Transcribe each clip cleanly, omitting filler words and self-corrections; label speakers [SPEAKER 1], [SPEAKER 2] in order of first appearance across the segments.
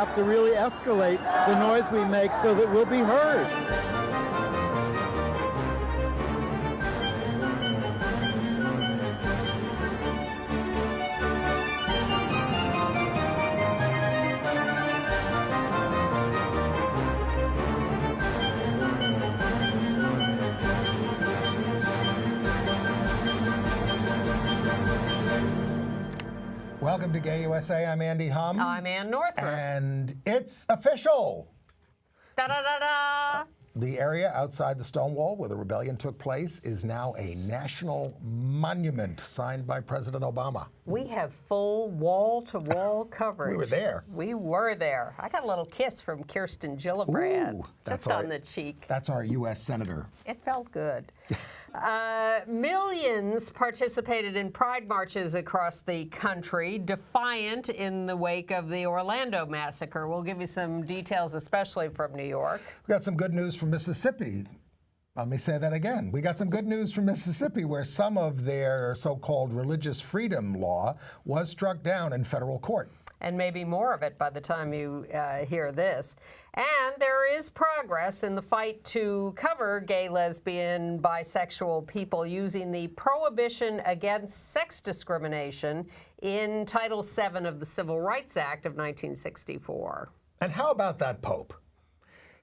[SPEAKER 1] have to really escalate the noise we make so that we'll be heard.
[SPEAKER 2] Welcome to Gay USA. I'm Andy Hum.
[SPEAKER 3] I'm Ann Northrup.
[SPEAKER 2] And it's official.
[SPEAKER 3] Da-da-da-da!
[SPEAKER 2] The area outside the Stonewall where the rebellion took place is now a national monument signed by President Obama.
[SPEAKER 3] We have full wall-to-wall coverage.
[SPEAKER 2] We were there.
[SPEAKER 3] We were there. I got a little kiss from Kirsten Gillibrand, just on the cheek.
[SPEAKER 2] That's our U.S. Senator.
[SPEAKER 3] It felt good. Millions participated in pride marches across the country, defiant in the wake of the Orlando massacre. We'll give you some details, especially from New York.
[SPEAKER 2] We got some good news from Mississippi. Let me say that again. We got some good news from Mississippi, where some of their so-called religious freedom law was struck down in federal court.
[SPEAKER 3] And maybe more of it by the time you hear this. And there is progress in the fight to cover gay, lesbian, bisexual people using the Prohibition Against Sex Discrimination in Title VII of the Civil Rights Act of 1964.
[SPEAKER 2] And how about that Pope?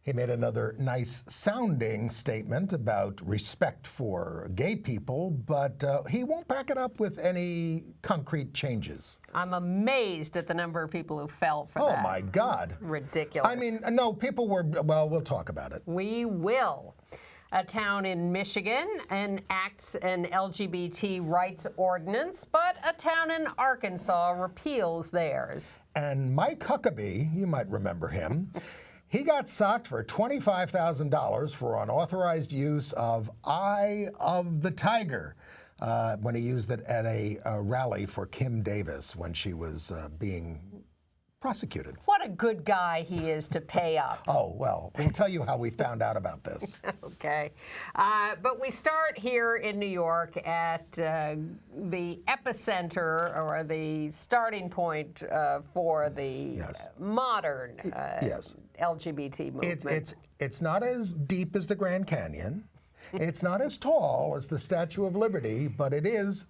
[SPEAKER 2] He made another nice sounding statement about respect for gay people, but he won't back it up with any concrete changes.
[SPEAKER 3] I'm amazed at the number of people who fell for that.
[SPEAKER 2] Oh my God.
[SPEAKER 3] Ridiculous.
[SPEAKER 2] I mean, no, people were, well, we'll talk about it.
[SPEAKER 3] We will. A town in Michigan enacts an LGBT rights ordinance, but a town in Arkansas repeals theirs.
[SPEAKER 2] And Mike Huckabee, you might remember him, he got socked for $25,000 for unauthorized use of Eye of the Tiger when he used it at a rally for Kim Davis when she was being prosecuted.
[SPEAKER 3] What a good guy he is to pay up.
[SPEAKER 2] Oh, well, we'll tell you how we found out about this.
[SPEAKER 3] Okay. But we start here in New York at the epicenter, or the starting point for the modern LGBT movement.
[SPEAKER 2] It's not as deep as the Grand Canyon. It's not as tall as the Statue of Liberty, but it is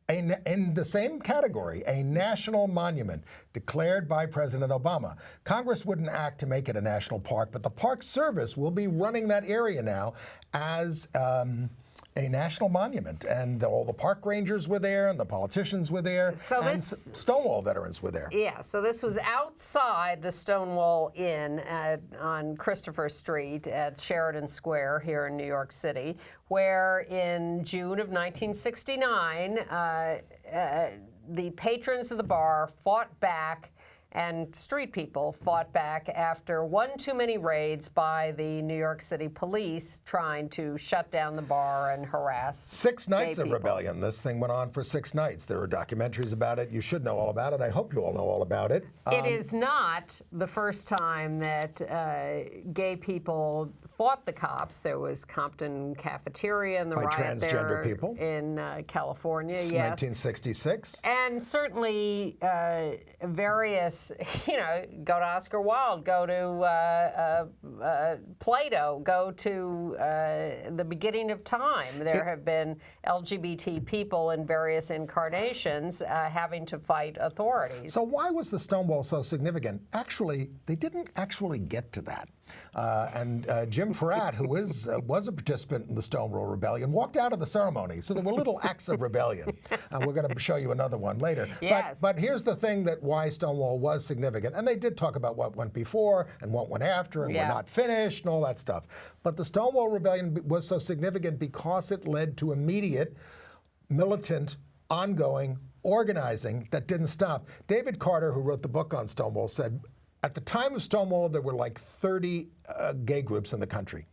[SPEAKER 2] in the same category, a national monument declared by President Obama. Congress wouldn't act to make it a national park, but the Park Service will be running that area now as a national monument. And all the park rangers were there, and the politicians were there, and Stonewall veterans were there.
[SPEAKER 3] Yeah, so this was outside the Stonewall Inn on Christopher Street at Sheridan Square here in New York City, where in June of 1969, the patrons of the bar fought back, and street people fought back after one too many raids by the New York City police trying to shut down the bar and harass
[SPEAKER 2] 6 nights
[SPEAKER 3] gay
[SPEAKER 2] of
[SPEAKER 3] people.
[SPEAKER 2] rebellion. This thing went on for 6 nights. There are documentaries about it. You should know all about it. I hope you all know all about it.
[SPEAKER 3] It is not the first time that gay people fought the cops. There was Compton Cafeteria and the riot there
[SPEAKER 2] people
[SPEAKER 3] in California, yes.
[SPEAKER 2] 1966.
[SPEAKER 3] And certainly various, go to Oscar Wilde, go to Plato, go to the beginning of time. There have been LGBT people in various incarnations having to fight authorities.
[SPEAKER 2] So why was the Stonewall so significant? Actually, they didn't actually get to that. And Jim Farrat, who was a participant in the Stonewall Rebellion, walked out of the ceremony. So there were little acts of rebellion. We're going to show you another one later.
[SPEAKER 3] Yes.
[SPEAKER 2] But here's the thing that why Stonewall was significant. And they did talk about what went before and what went after, and we're not finished and all that stuff. But the Stonewall Rebellion was so significant because it led to immediate, militant, ongoing organizing that didn't stop. David Carter, who wrote the book on Stonewall, said, at the time of Stonewall, there were like 30 gay groups in the country.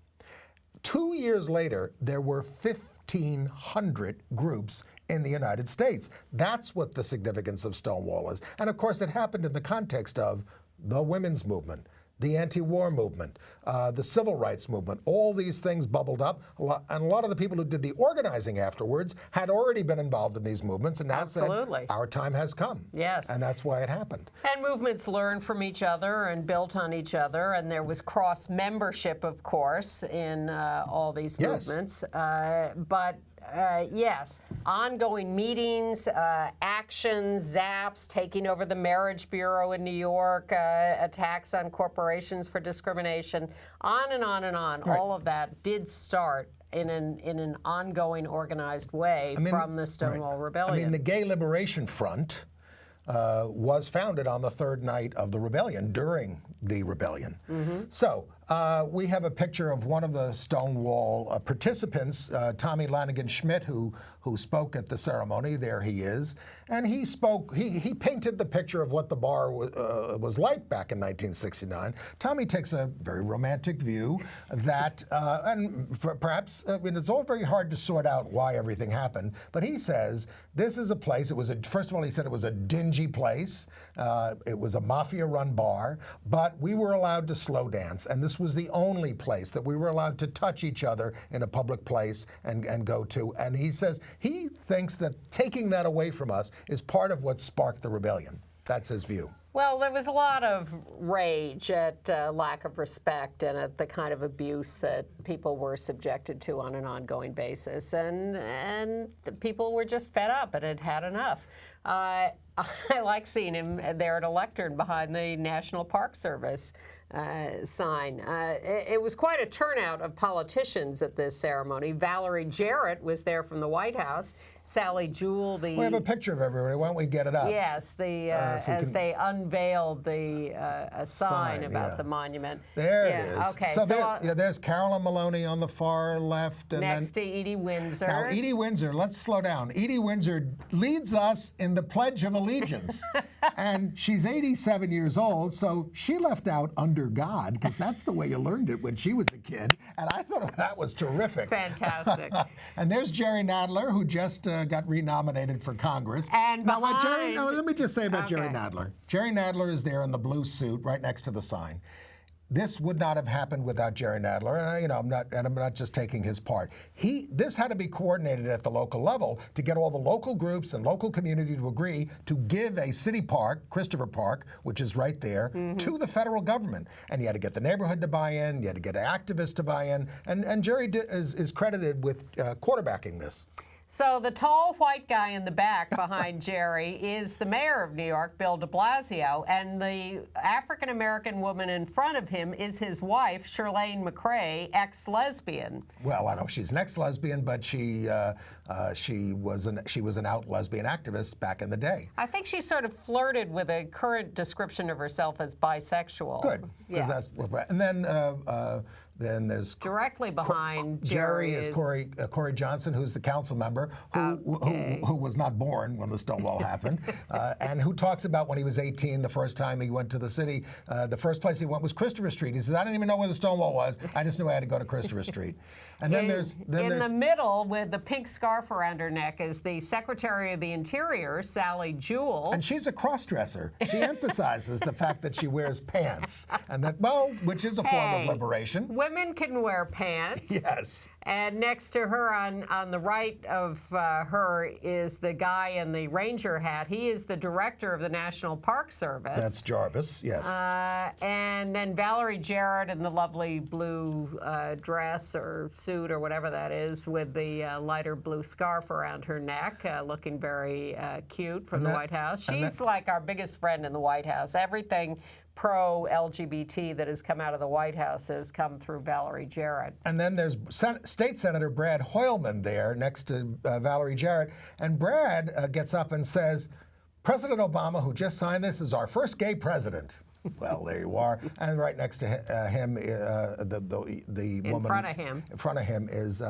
[SPEAKER 2] 2 years later, there were 1,500 groups in the United States. That's what the significance of Stonewall is. And of course, it happened in the context of the women's movement, the anti-war movement, the civil rights movement, all these things bubbled up. And a lot of the people who did the organizing afterwards had already been involved in these movements and now
[SPEAKER 3] Absolutely.
[SPEAKER 2] said, our time has come.
[SPEAKER 3] Yes.
[SPEAKER 2] And that's why it happened.
[SPEAKER 3] And movements learned from each other and built on each other, and there was cross-membership, of course, in all these movements. Yes, ongoing meetings, actions, zaps, taking over the Marriage Bureau in New York, attacks on corporations for discrimination, on and on and on.
[SPEAKER 2] Right.
[SPEAKER 3] All of that did start in an ongoing, organized way from the Stonewall Rebellion.
[SPEAKER 2] I mean, the Gay Liberation Front was founded on the third night of the rebellion, during the rebellion. So we have a picture of one of the Stonewall participants, Tommy Lanigan Schmidt, who spoke at the ceremony. There he is. And he spoke, he painted the picture of what the bar was like back in 1969. Tommy takes a very romantic view that, and perhaps, I mean, it's all very hard to sort out why everything happened, but he says, this is a place, first of all, he said it was a dingy place. It was a mafia-run bar, but we were allowed to slow dance, and this was the only place that we were allowed to touch each other in a public place and go to. And he says he thinks that taking that away from us is part of what sparked the rebellion. That's his view.
[SPEAKER 3] Well, there was a lot of rage at lack of respect and at the kind of abuse that people were subjected to on an ongoing basis. And the people were just fed up and had had enough. I like seeing him there at a lectern behind the National Park Service sign. It was quite a turnout of politicians at this ceremony. Valerie Jarrett was there from the White House. Sally Jewell,
[SPEAKER 2] We have a picture of everybody. Why don't we get it up?
[SPEAKER 3] Yes, as they unveiled the sign about the monument.
[SPEAKER 2] There it is.
[SPEAKER 3] Okay,
[SPEAKER 2] so there's Carolyn Maloney on the far left. And
[SPEAKER 3] next to Edie Windsor.
[SPEAKER 2] Now, Edie Windsor, let's slow down. Edie Windsor leads us in the Pledge of Allegiance. And she's 87 years old, so she left out under God, because that's the way you learned it when she was a kid. And I thought that was terrific.
[SPEAKER 3] Fantastic.
[SPEAKER 2] And there's Jerry Nadler, who just got renominated for Congress.
[SPEAKER 3] And
[SPEAKER 2] now,
[SPEAKER 3] behind...
[SPEAKER 2] let me just say about Jerry Nadler. Jerry Nadler is there in the blue suit right next to the sign. This would not have happened without Jerry Nadler, and I'm not just taking his part. This had to be coordinated at the local level to get all the local groups and local community to agree to give a city park, Christopher Park, which is right there, to the federal government. And you had to get the neighborhood to buy in, you had to get activists to buy in, and Jerry is credited with quarterbacking this.
[SPEAKER 3] So the tall white guy in the back behind Jerry is the mayor of New York, Bill de Blasio, and the African-American woman in front of him is his wife, Shirlane McCrae, ex-lesbian.
[SPEAKER 2] Well, I know she's an ex-lesbian, but she was an out lesbian activist back in the day.
[SPEAKER 3] I think she sort of flirted with a current description of herself as bisexual.
[SPEAKER 2] Good.
[SPEAKER 3] Yeah.
[SPEAKER 2] And then there's
[SPEAKER 3] directly behind
[SPEAKER 2] Jerry is Corey Johnson, who's the council member who was not born when the Stonewall happened, and who talks about when he was 18, the first time he went to the city, the first place he went was Christopher Street. He says, I didn't even know where the Stonewall was. I just knew I had to go to Christopher Street. And then
[SPEAKER 3] in the middle, with the pink scarf around her neck, is the Secretary of the Interior, Sally Jewell.
[SPEAKER 2] And she's a cross-dresser. She emphasizes the fact that she wears pants, and that, which is a form of liberation.
[SPEAKER 3] Women can wear pants.
[SPEAKER 2] Yes.
[SPEAKER 3] And next to her, on the right of her, is the guy in the ranger hat. He is the director of the National Park Service.
[SPEAKER 2] That's Jarvis, yes.
[SPEAKER 3] And then Valerie Jarrett in the lovely blue dress or suit or whatever that is, with the lighter blue scarf around her neck, looking very cute from the White House. She's like our biggest friend in the White House. Everything pro-LGBT that has come out of the White House has come through Valerie Jarrett.
[SPEAKER 2] And then there's State Senator Brad Hoylman there next to Valerie Jarrett. And Brad gets up and says, President Obama, who just signed this, is our first gay president. Well, there you are. And right next to him, the woman in front of him is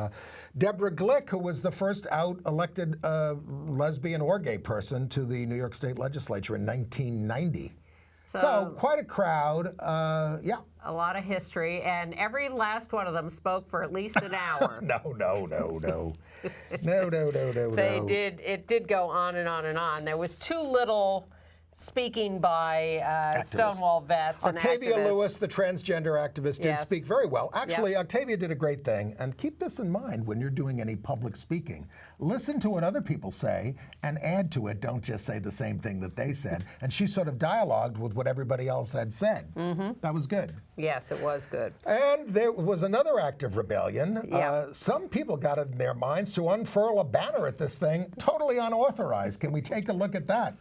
[SPEAKER 2] Deborah Glick, who was the first out elected lesbian or gay person to the New York State Legislature in 1990. So quite a crowd, yeah.
[SPEAKER 3] A lot of history, and every last one of them spoke for at least an hour.
[SPEAKER 2] No.
[SPEAKER 3] It did go on and on and on. There was too little speaking by Stonewall vets and
[SPEAKER 2] Octavia
[SPEAKER 3] activists.
[SPEAKER 2] Lewis, the transgender activist, did
[SPEAKER 3] Yes.
[SPEAKER 2] speak very well. Actually,
[SPEAKER 3] Yep.
[SPEAKER 2] Octavia did a great thing. And keep this in mind when you're doing any public speaking. Listen to what other people say and add to it. Don't just say the same thing that they said. And she sort of dialogued with what everybody else had said. That was good.
[SPEAKER 3] Yes, it was good.
[SPEAKER 2] And there was another act of rebellion.
[SPEAKER 3] Yeah.
[SPEAKER 2] Some people got it in their minds to unfurl a banner at this thing, totally unauthorized. Can we take a look at that?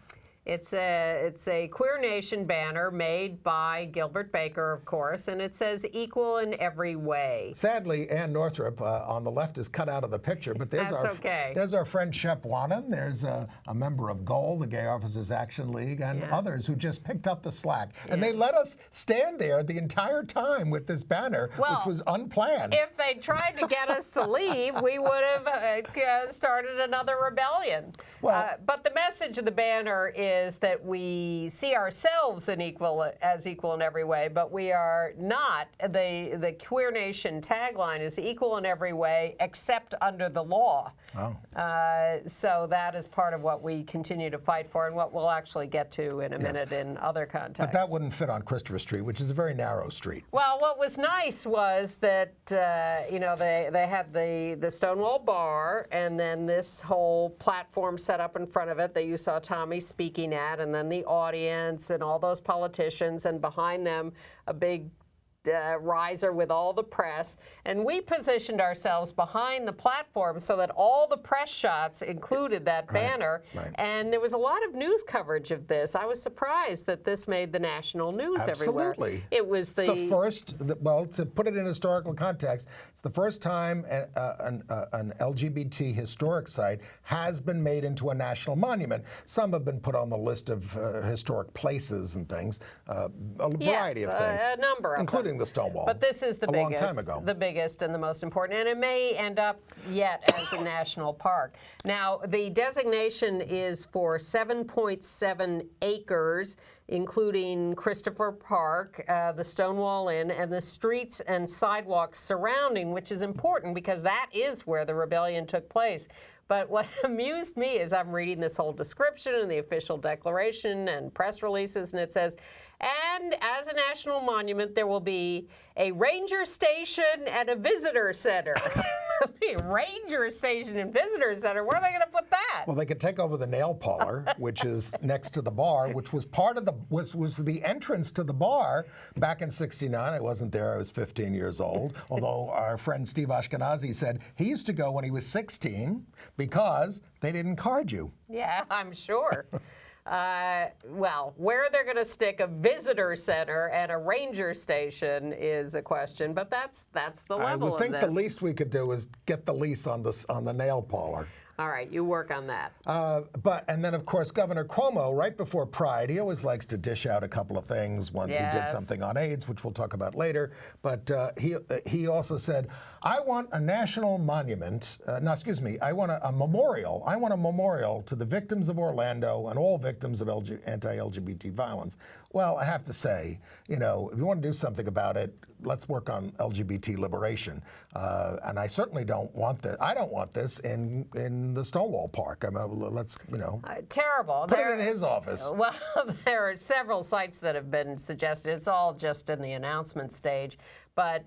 [SPEAKER 3] It's a Queer Nation banner made by Gilbert Baker, of course, and it says "equal in every way."
[SPEAKER 2] Sadly, Ann Northrup on the left is cut out of the picture, but there's
[SPEAKER 3] That's
[SPEAKER 2] our friend Shep Wanan. There's a member of GOAL, the Gay Officers Action League, and others who just picked up the slack. And they let us stand there the entire time with this banner, which was unplanned.
[SPEAKER 3] If they tried to get us to leave, we would have started another rebellion. But the message of the banner is that we see ourselves as equal in every way, but we are not. The Queer Nation tagline is equal in every way except under the law. So that is part of what we continue to fight for and what we'll actually get to in a minute in other contexts.
[SPEAKER 2] But that wouldn't fit on Christopher Street, which is a very narrow street.
[SPEAKER 3] Well, what was nice was that, they had the Stonewall bar and then this whole platform set up in front of it that you saw Tommy speaking at, and then the audience and all those politicians, and behind them a big riser with all the press, and we positioned ourselves behind the platform so that all the press shots included that banner, and there was a lot of news coverage of this. I was surprised that this made the national news everywhere.
[SPEAKER 2] Absolutely.
[SPEAKER 3] It's
[SPEAKER 2] the first, well, to put it in historical context, it's the first time an LGBT historic site has been made into a national monument. Some have been put on the list of historic places and things, a variety of things.
[SPEAKER 3] A number of
[SPEAKER 2] including
[SPEAKER 3] them.
[SPEAKER 2] The Stonewall.
[SPEAKER 3] But this is the biggest,
[SPEAKER 2] long time ago.
[SPEAKER 3] the biggest and the most important, and it may end up yet as a national park. Now, the designation is for 7.7 acres, including Christopher Park, the Stonewall Inn, and the streets and sidewalks surrounding, which is important because that is where the rebellion took place. But what amused me is I'm reading this whole description and the official declaration and press releases, and it says, and as a national monument, there will be a ranger station and a visitor center. The ranger station and visitor center, where are they going to put that?
[SPEAKER 2] Well, they could take over the nail parlor, which is next to the bar, which was part of was the entrance to the bar back in '69. I wasn't there. I was 15 years old. Although our friend Steve Ashkenazi said he used to go when he was 16 because they didn't card you.
[SPEAKER 3] Yeah, I'm sure. Well, where they're going to stick a visitor center and a ranger station is a question, but that's the level of this.
[SPEAKER 2] I would think the least we could do is get the lease on the nail parlor.
[SPEAKER 3] All right, you work on that.
[SPEAKER 2] And then, of course, Governor Cuomo, right before Pride, he always likes to dish out a couple of things. One, he did something on AIDS, which we'll talk about later. But he also said, I want a national monument. I want a memorial. I want a memorial to the victims of Orlando and all victims of anti-LGBT violence. Well, I have to say, if you want to do something about it, let's work on LGBT liberation. And I certainly don't want this. I don't want this in the Stonewall Park. I mean, let's,
[SPEAKER 3] terrible.
[SPEAKER 2] Put it in his office.
[SPEAKER 3] Well, there are several sites that have been suggested. It's all just in the announcement stage. But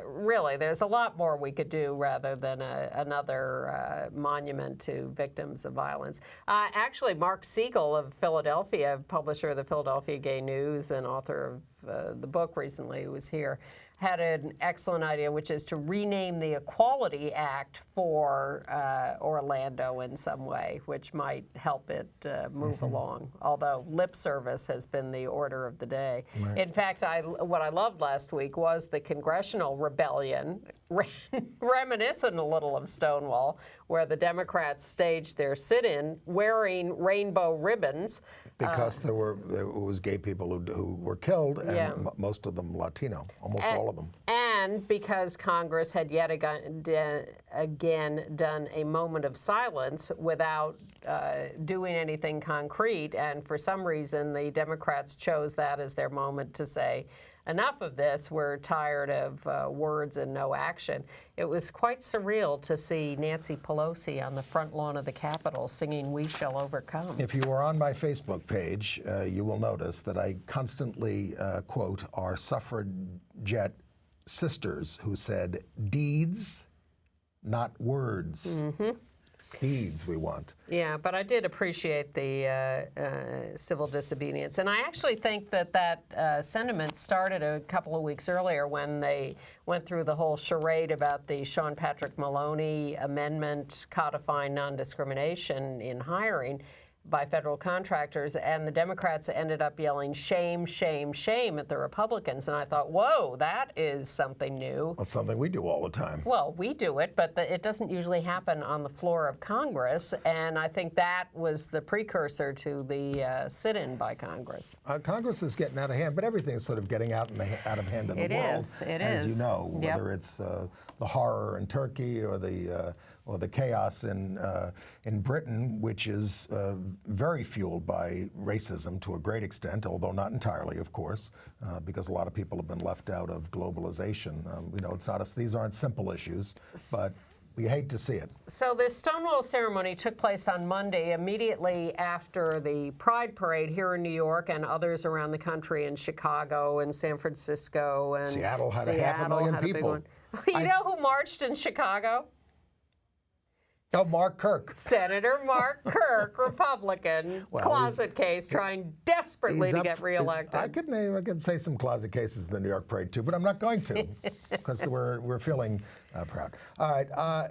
[SPEAKER 3] really, there's a lot more we could do rather than another monument to victims of violence. Actually, Mark Siegel of Philadelphia, publisher of the Philadelphia Gay News and author of the book recently, who was here, had an excellent idea, which is to rename the Equality Act for Orlando in some way, which might help it move along, although lip service has been the order of the day. Right. In fact, what I loved last week was the congressional rebellion, reminiscent a little of Stonewall, where the Democrats staged their sit-in wearing rainbow ribbons.
[SPEAKER 2] Because there was gay people who were killed, and most of them Latino, almost all of them.
[SPEAKER 3] And because Congress had yet again done a moment of silence without doing anything concrete, and for some reason the Democrats chose that as their moment to say, enough of this. We're tired of words and no action. It was quite surreal to see Nancy Pelosi on the front lawn of the Capitol singing "We Shall Overcome."
[SPEAKER 2] If you were on my Facebook page, you will notice that I constantly quote our suffragette sisters who said, "Deeds, not words." Deeds we want.
[SPEAKER 3] Yeah, but I did appreciate the civil disobedience. And I actually think that sentiment started a couple of weeks earlier when they went through the whole charade about the Sean Patrick Maloney amendment codifying non-discrimination in hiring by federal contractors, and the Democrats ended up yelling shame, shame, shame at the Republicans. And I thought, whoa, that is something new.
[SPEAKER 2] That's something we do all the time.
[SPEAKER 3] Well, we do it, but it doesn't usually happen on the floor of Congress, and I think that was the precursor to the sit-in by Congress.
[SPEAKER 2] Congress is getting out of hand, but everything's sort of getting out of hand in the world.
[SPEAKER 3] It
[SPEAKER 2] as
[SPEAKER 3] is.
[SPEAKER 2] you know,
[SPEAKER 3] Yep.
[SPEAKER 2] whether it's the horror in Turkey or the chaos in Britain, which is very fueled by racism to a great extent, although not entirely, of course, because a lot of people have been left out of globalization. These aren't simple issues, but we hate to see it.
[SPEAKER 3] So this Stonewall ceremony took place on Monday, immediately after the Pride Parade here in New York and others around the country, in Chicago and San Francisco and
[SPEAKER 2] Seattle had 500,000
[SPEAKER 3] had a big
[SPEAKER 2] people.
[SPEAKER 3] one. You know who marched in Chicago?
[SPEAKER 2] Oh, Mark Kirk.
[SPEAKER 3] Senator Mark Kirk, Republican,
[SPEAKER 2] Well,
[SPEAKER 3] closet case, trying desperately to get reelected.
[SPEAKER 2] I could say some closet cases in the New York Parade too, but I'm not going to because we're feeling proud. All right.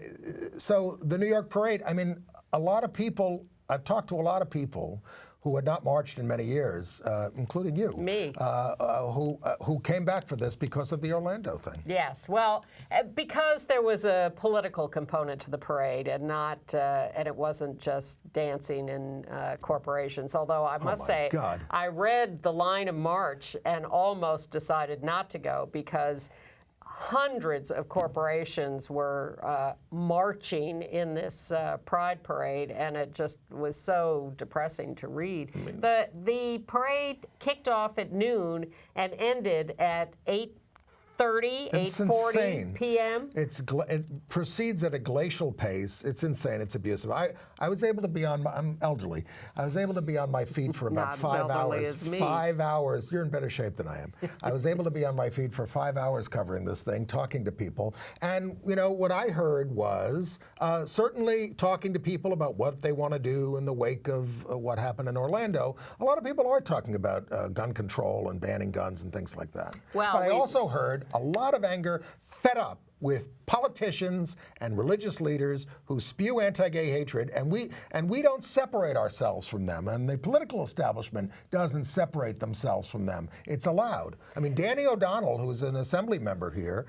[SPEAKER 2] So the New York Parade. I mean, a lot of people. I've talked to a lot of people who had not marched in many years, including you.
[SPEAKER 3] Me.
[SPEAKER 2] Who came back for this because of the Orlando thing.
[SPEAKER 3] Yes, well, because there was a political component to the parade, and and it wasn't just dancing and corporations. Although I must say,
[SPEAKER 2] God.
[SPEAKER 3] I read the line of march and almost decided not to go because hundreds of corporations were marching in this Pride Parade, and it just was so depressing to read. The parade kicked off at noon and ended at 8:40 p.m.
[SPEAKER 2] It proceeds at a glacial pace. It's insane. It's abusive. I was able to be I'm elderly. I was able to be on my feet for about
[SPEAKER 3] Not as
[SPEAKER 2] 5
[SPEAKER 3] elderly
[SPEAKER 2] hours.
[SPEAKER 3] as me.
[SPEAKER 2] 5 hours. You're in better shape than I am. I was able to be on my feet for 5 hours covering this thing, talking to people. And what I heard was certainly talking to people about what they want to do in the wake of what happened in Orlando. A lot of people are talking about gun control and banning guns and things like that.
[SPEAKER 3] Well,
[SPEAKER 2] but I also heard a lot of anger, fed up with politicians and religious leaders who spew anti-gay hatred, and we don't separate ourselves from them, and the political establishment doesn't separate themselves from them. It's allowed. I mean, Danny O'Donnell, who's an assembly member here,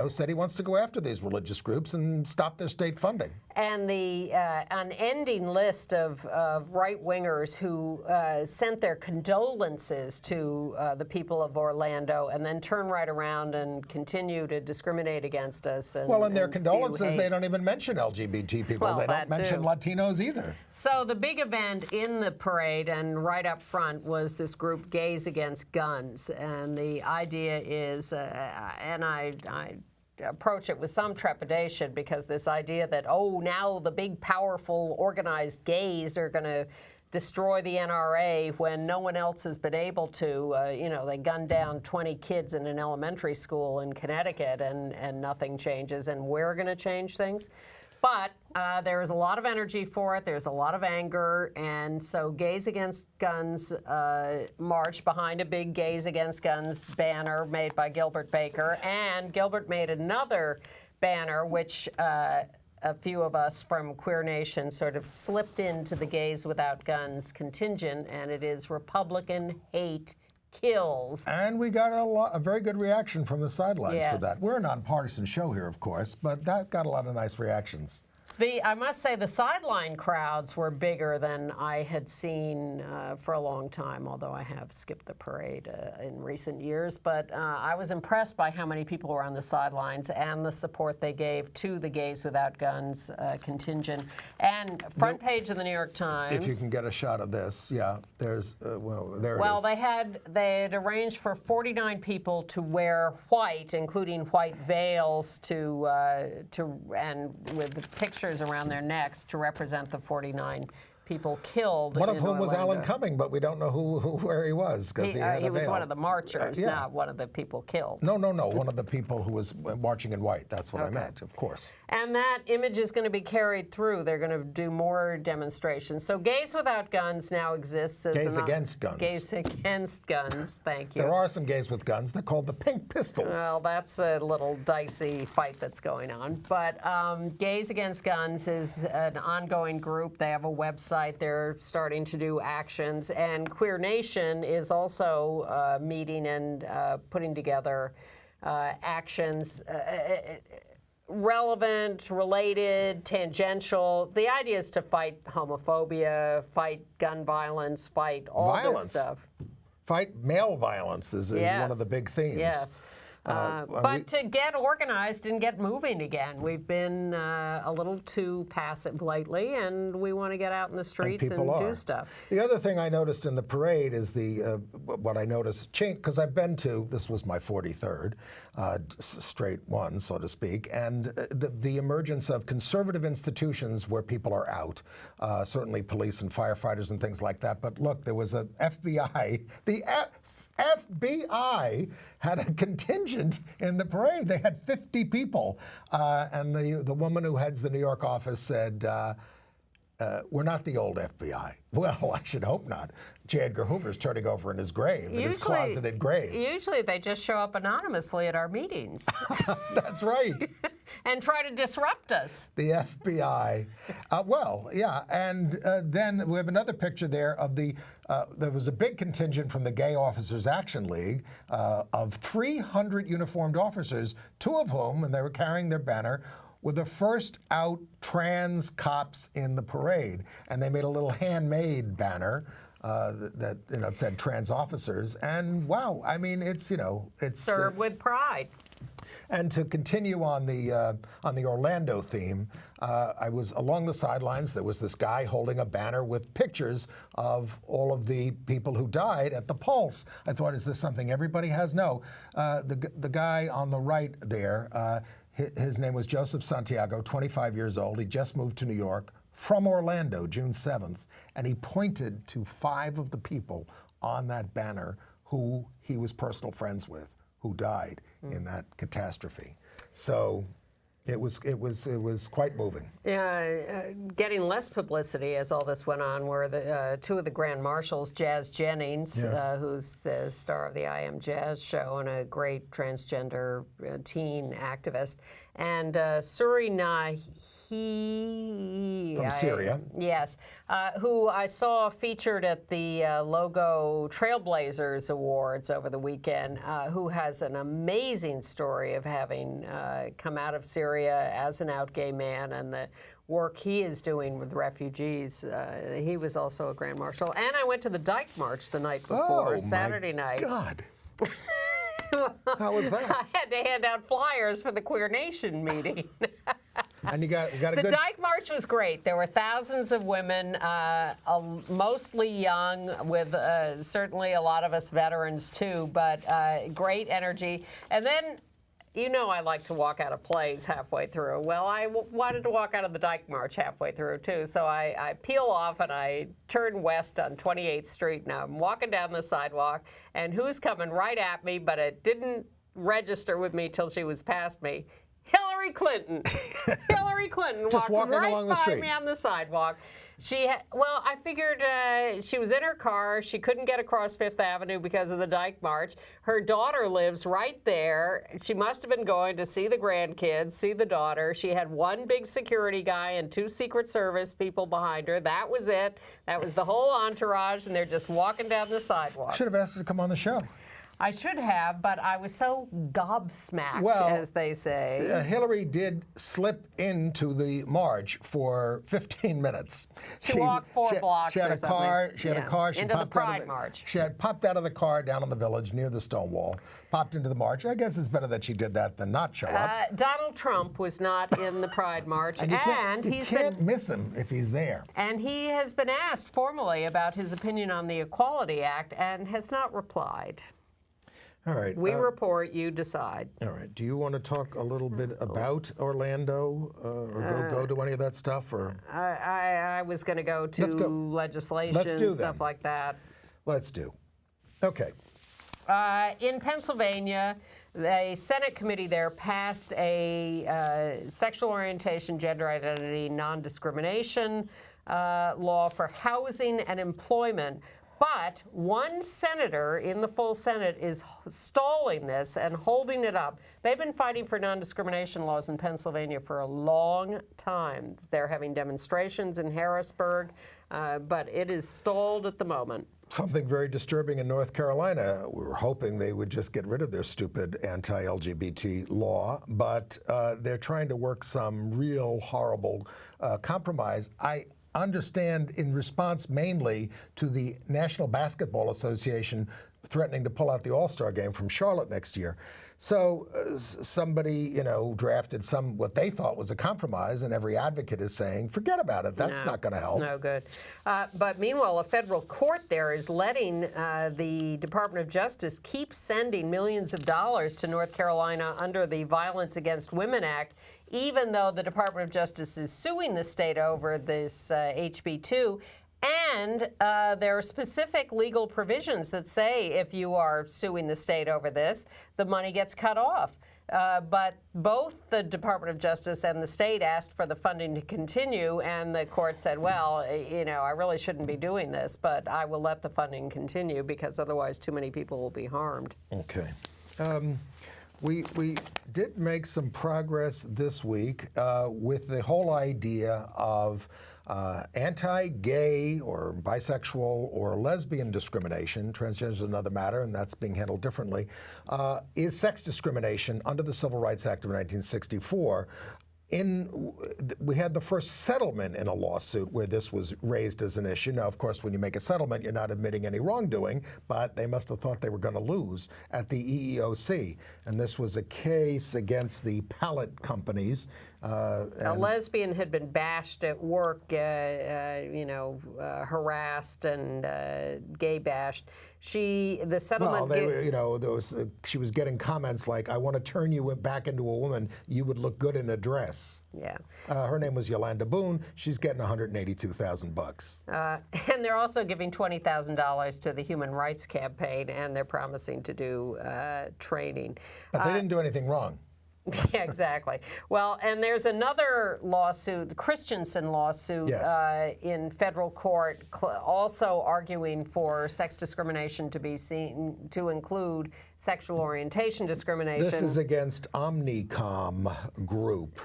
[SPEAKER 2] said he wants to go after these religious groups and stop their state funding.
[SPEAKER 3] And the unending list of right-wingers who sent their condolences to the people of Orlando and then turn right around and continue to discriminate against us. And,
[SPEAKER 2] In their
[SPEAKER 3] and spew
[SPEAKER 2] condolences,
[SPEAKER 3] hate.
[SPEAKER 2] they don't even mention LGBT people.
[SPEAKER 3] Well,
[SPEAKER 2] they
[SPEAKER 3] that
[SPEAKER 2] don't mention
[SPEAKER 3] too.
[SPEAKER 2] Latinos either.
[SPEAKER 3] So the big event in the parade and right up front was this group, Gays Against Guns. And the idea is, and I approach it with some trepidation, because this idea that, now the big, powerful, organized gays are going to destroy the NRA when no one else has been able to. They gunned down 20 kids in an elementary school in Connecticut, and nothing changes, and we're going to change things. But there's a lot of energy for it. There's a lot of anger. And so Gays Against Guns marched behind a big Gays Against Guns banner made by Gilbert Baker. And Gilbert made another banner, which a few of us from Queer Nation sort of slipped into the Gays Without Guns contingent. And it is Republican hate kills.
[SPEAKER 2] And we got a very good reaction from the sidelines
[SPEAKER 3] Yes.
[SPEAKER 2] for that. We're a nonpartisan show here, of course, but that got a lot of nice reactions.
[SPEAKER 3] I must say the sideline crowds were bigger than I had seen for a long time, although I have skipped the parade in recent years. But I was impressed by how many people were on the sidelines and the support they gave to the Gays Without Guns contingent. And front page of the New York Times.
[SPEAKER 2] If you can get a shot of this, yeah, there's, well, there it is.
[SPEAKER 3] Well, they had arranged for 49 people to wear white, including white veils, and with pictures around their necks to represent the 49 people killed.
[SPEAKER 2] One of whom was
[SPEAKER 3] Orlando.
[SPEAKER 2] Alan Cumming, but we don't know where he was because
[SPEAKER 3] He was one of the marchers, not one of the people killed.
[SPEAKER 2] No, one of the people who was marching in white. That's what I meant, of course.
[SPEAKER 3] And that image is going to be carried through. They're going to do more demonstrations. So Gays Without Guns now exists as
[SPEAKER 2] Gays Against Guns.
[SPEAKER 3] Gays Against Guns, thank you.
[SPEAKER 2] There are some gays with guns. They're called the Pink Pistols.
[SPEAKER 3] Well, that's a little dicey fight that's going on. But Gays Against Guns is an ongoing group. They have a website. They're starting to do actions. And Queer Nation is also meeting and putting together actions relevant, related, tangential. The idea is to fight homophobia, fight gun violence, fight all this stuff.
[SPEAKER 2] Fight male violence is one of the big themes.
[SPEAKER 3] Yes. But to get organized and get moving again. We've been a little too passive lately, and we want to get out in the streets and do stuff.
[SPEAKER 2] The other thing I noticed in the parade is what I noticed, because I've been to, this was my 43rd straight one, so to speak, and the emergence of conservative institutions where people are out, certainly police and firefighters and things like that. But look, there was a FBI, FBI had a contingent in the parade. They had 50 people. And the woman who heads the New York office said, we're not the old FBI. Well, I should hope not. J. Edgar Hoover's turning over in his grave, in his closeted grave.
[SPEAKER 3] Usually they just show up anonymously at our meetings.
[SPEAKER 2] That's right.
[SPEAKER 3] And try to disrupt us.
[SPEAKER 2] The FBI. And then we have another picture there of there was a big contingent from the Gay Officers Action League of 300 uniformed officers, two of whom, and they were carrying their banner, were the first out trans cops in the parade. And they made a little handmade banner that said trans officers. And wow, I mean, it's
[SPEAKER 3] served with pride.
[SPEAKER 2] And to continue on the Orlando theme, I was along the sidelines. There was this guy holding a banner with pictures of all of the people who died at the Pulse. I thought, is this something everybody has? No. The guy on the right there, his name was Joseph Santiago, 25 years old. He just moved to New York from Orlando, June 7th, and he pointed to 5 of the people on that banner who he was personal friends with, who died in that catastrophe. So it was quite moving.
[SPEAKER 3] Yeah, getting less publicity as all this went on were the 2 of the Grand Marshals, Jazz Jennings, who's the star of the I Am Jazz show and a great transgender teen activist, and Suri Nahi
[SPEAKER 2] from Syria.
[SPEAKER 3] Yes, who I saw featured at the Logo Trailblazers Awards over the weekend, who has an amazing story of having come out of Syria as an out gay man and the work he is doing with refugees. He was also a Grand Marshal. And I went to the Dyke March the night before, Saturday night.
[SPEAKER 2] God. How was that?
[SPEAKER 3] I had to hand out flyers for the Queer Nation meeting.
[SPEAKER 2] And you got a good...
[SPEAKER 3] The Dyke March was great. There were thousands of women, mostly young, with certainly a lot of us veterans too, but great energy. And then, I like to walk out of plays halfway through. Well, I wanted to walk out of the Dyke March halfway through too, so I peel off and I turn west on 28th Street, and I'm walking down the sidewalk, and who's coming right at me, but it didn't register with me till she was past me? Hillary Clinton. Hillary Clinton
[SPEAKER 2] just
[SPEAKER 3] walked
[SPEAKER 2] walking
[SPEAKER 3] right
[SPEAKER 2] along the
[SPEAKER 3] by
[SPEAKER 2] street.
[SPEAKER 3] me on the sidewalk. I figured she was in her car. She couldn't get across Fifth Avenue because of the Dyke March. Her daughter lives right there. She must have been going to see the grandkids, see the daughter. She had one big security guy and 2 Secret Service people behind her. That was it. That was the whole entourage, and they're just walking down the sidewalk.
[SPEAKER 2] Should have asked her to come on the show.
[SPEAKER 3] I should have, but I was so gobsmacked,
[SPEAKER 2] Well,
[SPEAKER 3] as they say.
[SPEAKER 2] Hillary did slip into the march for 15 minutes.
[SPEAKER 3] She walked 4 blocks
[SPEAKER 2] She had
[SPEAKER 3] or
[SPEAKER 2] a car.
[SPEAKER 3] something.
[SPEAKER 2] She had a
[SPEAKER 3] Yeah.
[SPEAKER 2] car. She
[SPEAKER 3] Into the
[SPEAKER 2] popped out of
[SPEAKER 3] Pride March.
[SPEAKER 2] She had popped out of the car down in the Village near the Stonewall. Popped into the march. I guess it's better that she did that than not show up.
[SPEAKER 3] Donald Trump was not in the Pride March,
[SPEAKER 2] And you can't miss him if he's there.
[SPEAKER 3] And he has been asked formally about his opinion on the Equality Act and has not replied.
[SPEAKER 2] All right.
[SPEAKER 3] We report, you decide.
[SPEAKER 2] All right. Do you want to talk a little bit about Orlando, or go to any of that stuff, or?
[SPEAKER 3] I was going to go to legislation,
[SPEAKER 2] Let's do
[SPEAKER 3] stuff
[SPEAKER 2] then.
[SPEAKER 3] like that.
[SPEAKER 2] Let's do. Okay.
[SPEAKER 3] In Pennsylvania, the Senate committee there passed a sexual orientation, gender identity, non-discrimination law for housing and employment. But one senator in the full Senate is stalling this and holding it up. They've been fighting for non-discrimination laws in Pennsylvania for a long time. They're having demonstrations in Harrisburg, but it is stalled at the moment.
[SPEAKER 2] Something very disturbing in North Carolina. We were hoping they would just get rid of their stupid anti-LGBT law, but they're trying to work some real horrible compromise. I understand in response mainly to the National Basketball Association threatening to pull out the All-Star game from Charlotte next year. So somebody, drafted what they thought was a compromise, and every advocate is saying, forget about it. That's not going to help.
[SPEAKER 3] It's no good. But meanwhile, a federal court there is letting the Department of Justice keep sending millions of dollars to North Carolina under the Violence Against Women Act, even though the Department of Justice is suing the state over this HB2. And there are specific legal provisions that say if you are suing the state over this, the money gets cut off. But both the Department of Justice and the state asked for the funding to continue, and the court said, well, I really shouldn't be doing this, but I will let the funding continue because otherwise too many people will be harmed.
[SPEAKER 2] Okay. We did make some progress this week with the whole idea of anti-gay or bisexual or lesbian discrimination. Transgender is another matter, and that's being handled differently. Is sex discrimination under the Civil Rights Act of 1964. We had the first settlement in a lawsuit where this was raised as an issue. Now, of course, when you make a settlement, you're not admitting any wrongdoing, but they must have thought they were going to lose at the EEOC. And this was a case against the pallet companies.
[SPEAKER 3] A lesbian had been bashed at work, harassed and gay bashed. The settlement.
[SPEAKER 2] Well, she was getting comments like, "I want to turn you back into a woman. You would look good in a dress."
[SPEAKER 3] Yeah.
[SPEAKER 2] Her name was Yolanda Boone. She's getting $182,000.
[SPEAKER 3] And they're also giving $20,000 to the Human Rights Campaign, and they're promising to do training.
[SPEAKER 2] But they didn't do anything wrong.
[SPEAKER 3] Yeah, exactly. Well, and there's another lawsuit, the Christensen lawsuit,
[SPEAKER 2] Yes.
[SPEAKER 3] in federal court, also arguing for sex discrimination to be seen to include sexual orientation discrimination.
[SPEAKER 2] This is against Omnicom Group.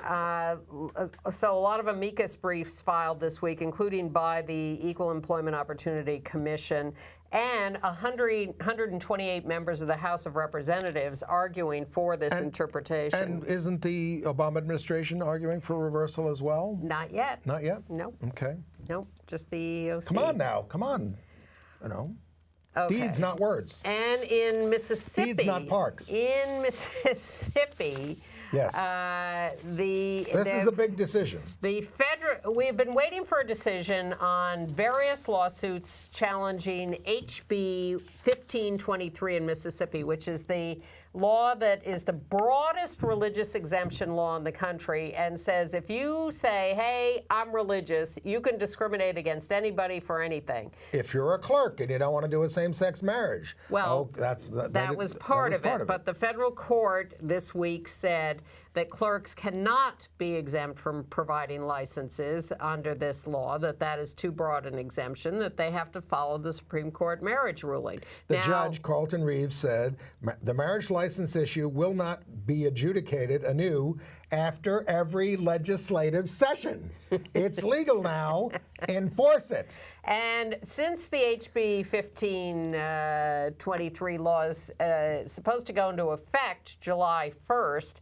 [SPEAKER 3] So a lot of amicus briefs filed this week, including by the Equal Employment Opportunity Commission, and 128 members of the House of Representatives arguing for this interpretation.
[SPEAKER 2] And isn't the Obama administration arguing for reversal as well?
[SPEAKER 3] Not yet.
[SPEAKER 2] Not yet?
[SPEAKER 3] No.
[SPEAKER 2] Okay.
[SPEAKER 3] Nope, just the EEOC.
[SPEAKER 2] Come on now. Come on.
[SPEAKER 3] Okay.
[SPEAKER 2] Deeds, not words.
[SPEAKER 3] And in Mississippi.
[SPEAKER 2] Deeds, not parks.
[SPEAKER 3] In Mississippi.
[SPEAKER 2] Yes. This is a big decision.
[SPEAKER 3] We've been waiting for a decision on various lawsuits challenging HB 1523 in Mississippi, which is the law that is the broadest religious exemption law in the country, and says if you say, hey, I'm religious, you can discriminate against anybody for anything.
[SPEAKER 2] If you're a clerk and you don't want to do a same-sex marriage.
[SPEAKER 3] Well, that was part of it. But the federal court this week said that clerks cannot be exempt from providing licenses under this law, that is too broad an exemption, that they have to follow the Supreme Court marriage ruling.
[SPEAKER 2] The judge, Carlton Reeves, said the marriage license issue will not be adjudicated anew after every legislative session. It's legal now. Enforce it.
[SPEAKER 3] And since the HB 1523 law is supposed to go into effect July 1st,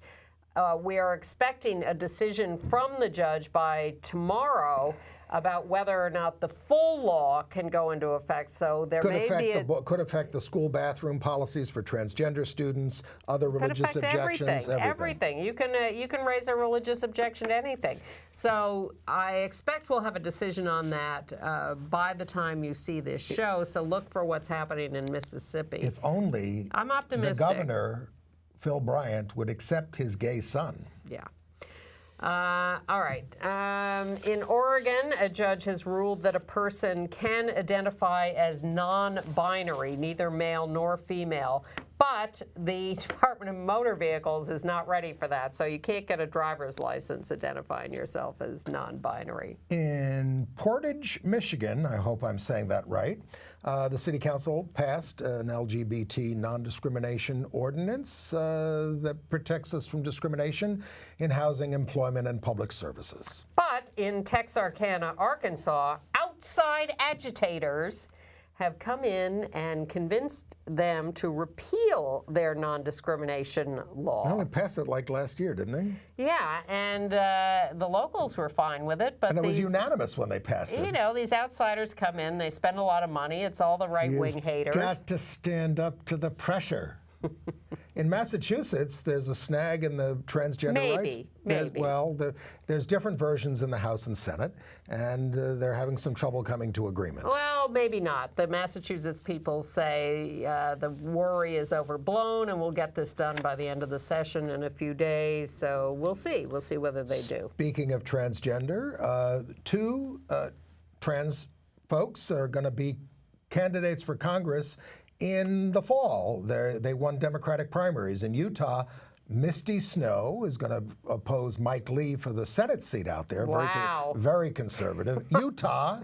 [SPEAKER 3] we are expecting a decision from the judge by tomorrow about whether or not the full law can go into effect. So there
[SPEAKER 2] could affect the school bathroom policies for transgender students, other religious objections,
[SPEAKER 3] everything. You can raise a religious objection to anything. So I expect we'll have a decision on that by the time you see this show. So look for what's happening in Mississippi.
[SPEAKER 2] If only
[SPEAKER 3] I'm optimistic.
[SPEAKER 2] The governor, Phil Bryant, would accept his gay son.
[SPEAKER 3] Yeah. All right. In Oregon, a judge has ruled that a person can identify as non-binary, neither male nor female, but the Department of Motor Vehicles is not ready for that, so you can't get a driver's license identifying yourself as non-binary.
[SPEAKER 2] In Portage, Michigan, I hope I'm saying that right, the City Council passed an LGBT non-discrimination ordinance that protects us from discrimination in housing, employment, and public services.
[SPEAKER 3] But in Texarkana, Arkansas, outside agitators have come in and convinced them to repeal their non-discrimination law.
[SPEAKER 2] Well, they passed it like last year, didn't they?
[SPEAKER 3] Yeah, and the locals were fine with it. But
[SPEAKER 2] and it was unanimous when they passed it.
[SPEAKER 3] You know, these outsiders come in, they spend a lot of money. It's all the right-wing haters.
[SPEAKER 2] You've got to stand up to the pressure. In Massachusetts, there's a snag in the transgender rights.
[SPEAKER 3] Maybe.
[SPEAKER 2] Well, there's different versions in the House and Senate, and they're having some trouble coming to agreement.
[SPEAKER 3] Well, maybe not. The Massachusetts people say the worry is overblown, and we'll get this done by the end of the session in a few days. So we'll see. We'll see whether they do.
[SPEAKER 2] Speaking of transgender, two trans folks are going to be candidates for Congress in the fall. They won Democratic primaries. In Utah, Misty Snow is going to oppose Mike Lee for the Senate seat out there.
[SPEAKER 3] Wow.
[SPEAKER 2] Very conservative. Utah.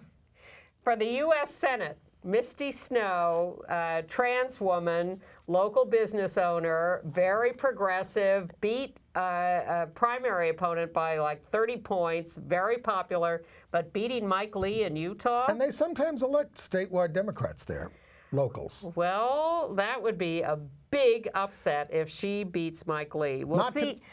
[SPEAKER 3] For the U.S. Senate, Misty Snow, trans woman, local business owner, very progressive, beat a primary opponent by like 30 points, very popular, but beating Mike Lee in Utah.
[SPEAKER 2] And they sometimes elect statewide Democrats there. Locals.
[SPEAKER 3] Well, that would be a big upset if she beats Mike Lee. Let's see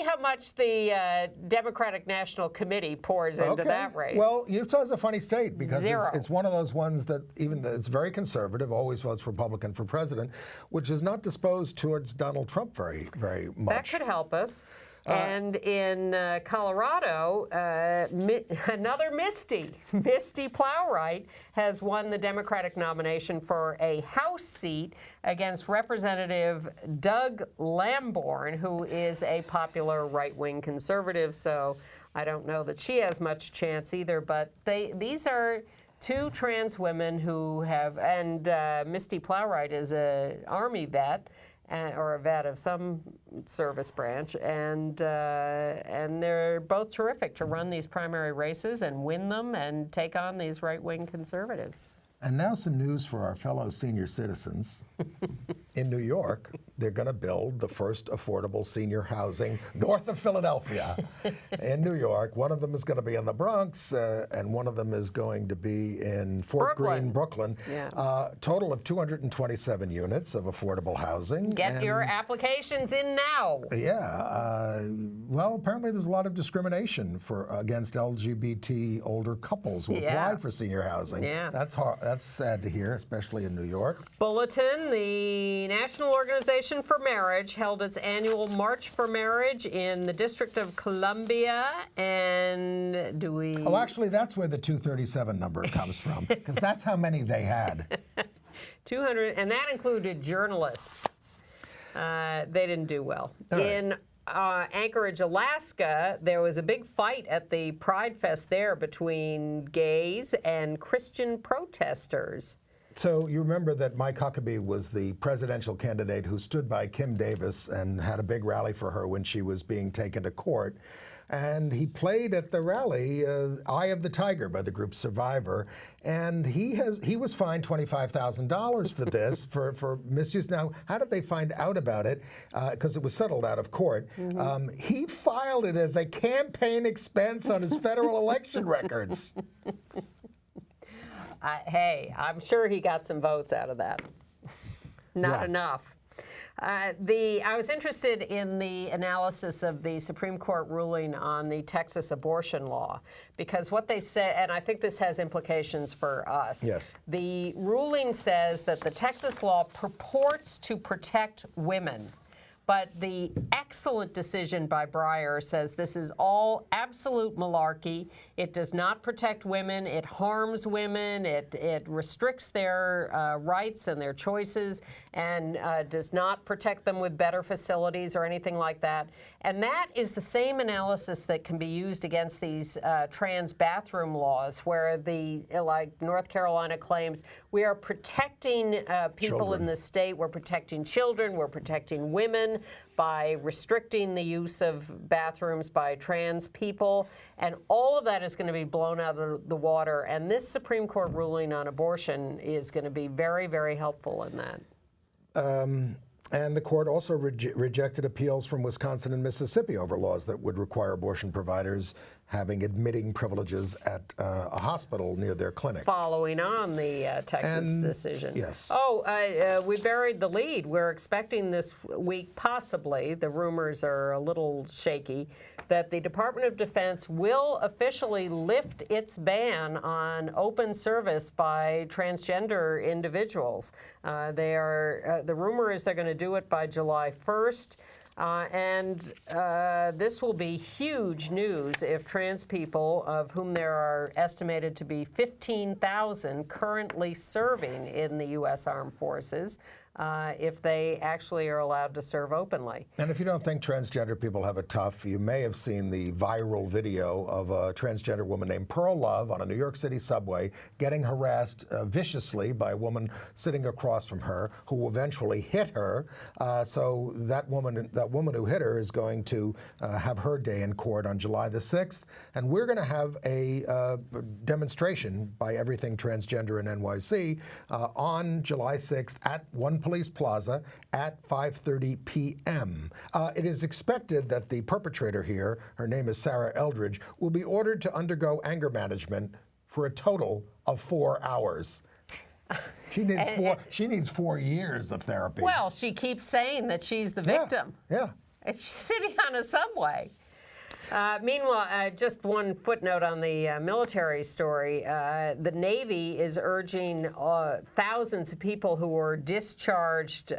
[SPEAKER 3] how much the Democratic National Committee pours into that race.
[SPEAKER 2] Well, Utah's a funny state because it's one of those ones that it's very conservative, always votes Republican for president, which is not disposed towards Donald Trump very, very much.
[SPEAKER 3] That could help us. And in Colorado, another Misty Plowright, has won the Democratic nomination for a House seat against Representative Doug Lamborn, who is a popular right-wing conservative. So I don't know that she has much chance either. But these are two trans women who have, and Misty Plowright is an Army vet, or a vet of some service branch, and they're both terrific to run these primary races and win them and take on these right-wing conservatives.
[SPEAKER 2] And now some news for our fellow senior citizens. In New York, they're going to build the first affordable senior housing north of Philadelphia in New York. One of them is going to be in the Bronx, and one of them is going to be in Fort Greene, Brooklyn.
[SPEAKER 3] Yeah.
[SPEAKER 2] Total of 227 units of affordable housing.
[SPEAKER 3] Get your applications in now.
[SPEAKER 2] Yeah. Well, apparently there's a lot of discrimination against LGBT older couples who apply for senior housing.
[SPEAKER 3] Yeah.
[SPEAKER 2] That's hard. That's sad to hear, especially in New York.
[SPEAKER 3] Bulletin, the National Organization for Marriage held its annual March for Marriage in the District of Columbia, and do we...
[SPEAKER 2] Oh, actually, that's where the 237 number comes from, because that's how many they had.
[SPEAKER 3] 200, and that included journalists. They didn't do well. In Anchorage, Alaska, there was a big fight at the Pride Fest there between gays and Christian protesters.
[SPEAKER 2] So you remember that Mike Huckabee was the presidential candidate who stood by Kim Davis and had a big rally for her when she was being taken to court. And he played at the rally Eye of the Tiger by the group Survivor. And he was fined $25,000 for this, for misuse. Now, how did they find out about it? Because it was settled out of court. He filed it as a campaign expense on his federal election records.
[SPEAKER 3] Hey, I'm sure he got some votes out of that. Not enough. I was interested in the analysis of the Supreme Court ruling on the Texas abortion law, because what they said, and I think this has implications for us.
[SPEAKER 2] Yes.
[SPEAKER 3] The ruling says that the Texas law purports to protect women. But the excellent decision by Breyer says this is all absolute malarkey. It does not protect women. It harms women. It restricts their rights and their choices, and does not protect them with better facilities or anything like that. And that is the same analysis that can be used against these trans bathroom laws, where like North Carolina claims, we are protecting people in the state. We're protecting children. We're protecting women by restricting the use of bathrooms by trans people. And all of that is going to be blown out of the water. And this Supreme Court ruling on abortion is going to be very, very helpful in that.
[SPEAKER 2] And the court also rejected appeals from Wisconsin and Mississippi over laws that would require abortion providers having admitting privileges at a hospital near their clinic.
[SPEAKER 3] Following on the Texas decision.
[SPEAKER 2] Yes.
[SPEAKER 3] Oh, we buried the lead. We're expecting this week, possibly, the rumors are a little shaky, that the Department of Defense will officially lift its ban on open service by transgender individuals. The rumor is they're going to do it by July 1st. This will be huge news if trans people, of whom there are estimated to be 15,000 currently serving in the U.S. Armed Forces, if they actually are allowed to serve openly.
[SPEAKER 2] And if you don't think transgender people have it tough, you may have seen the viral video of a transgender woman named Pearl Love on a New York City subway getting harassed viciously by a woman sitting across from her who eventually hit her. So that woman who hit her is going to have her day in court on July the 6th. And we're going to have a demonstration by Everything Transgender in NYC on July 6th at One Police Plaza at 5:30 p.m. It is expected that the perpetrator here, her name is Sarah Eldridge, will be ordered to undergo anger management for a total of 4 hours. She needs 4 years of therapy.
[SPEAKER 3] Well, she keeps saying that she's the victim.
[SPEAKER 2] Yeah.
[SPEAKER 3] And she's sitting on a subway. Meanwhile, just one footnote on the military story. The Navy is urging thousands of people who were discharged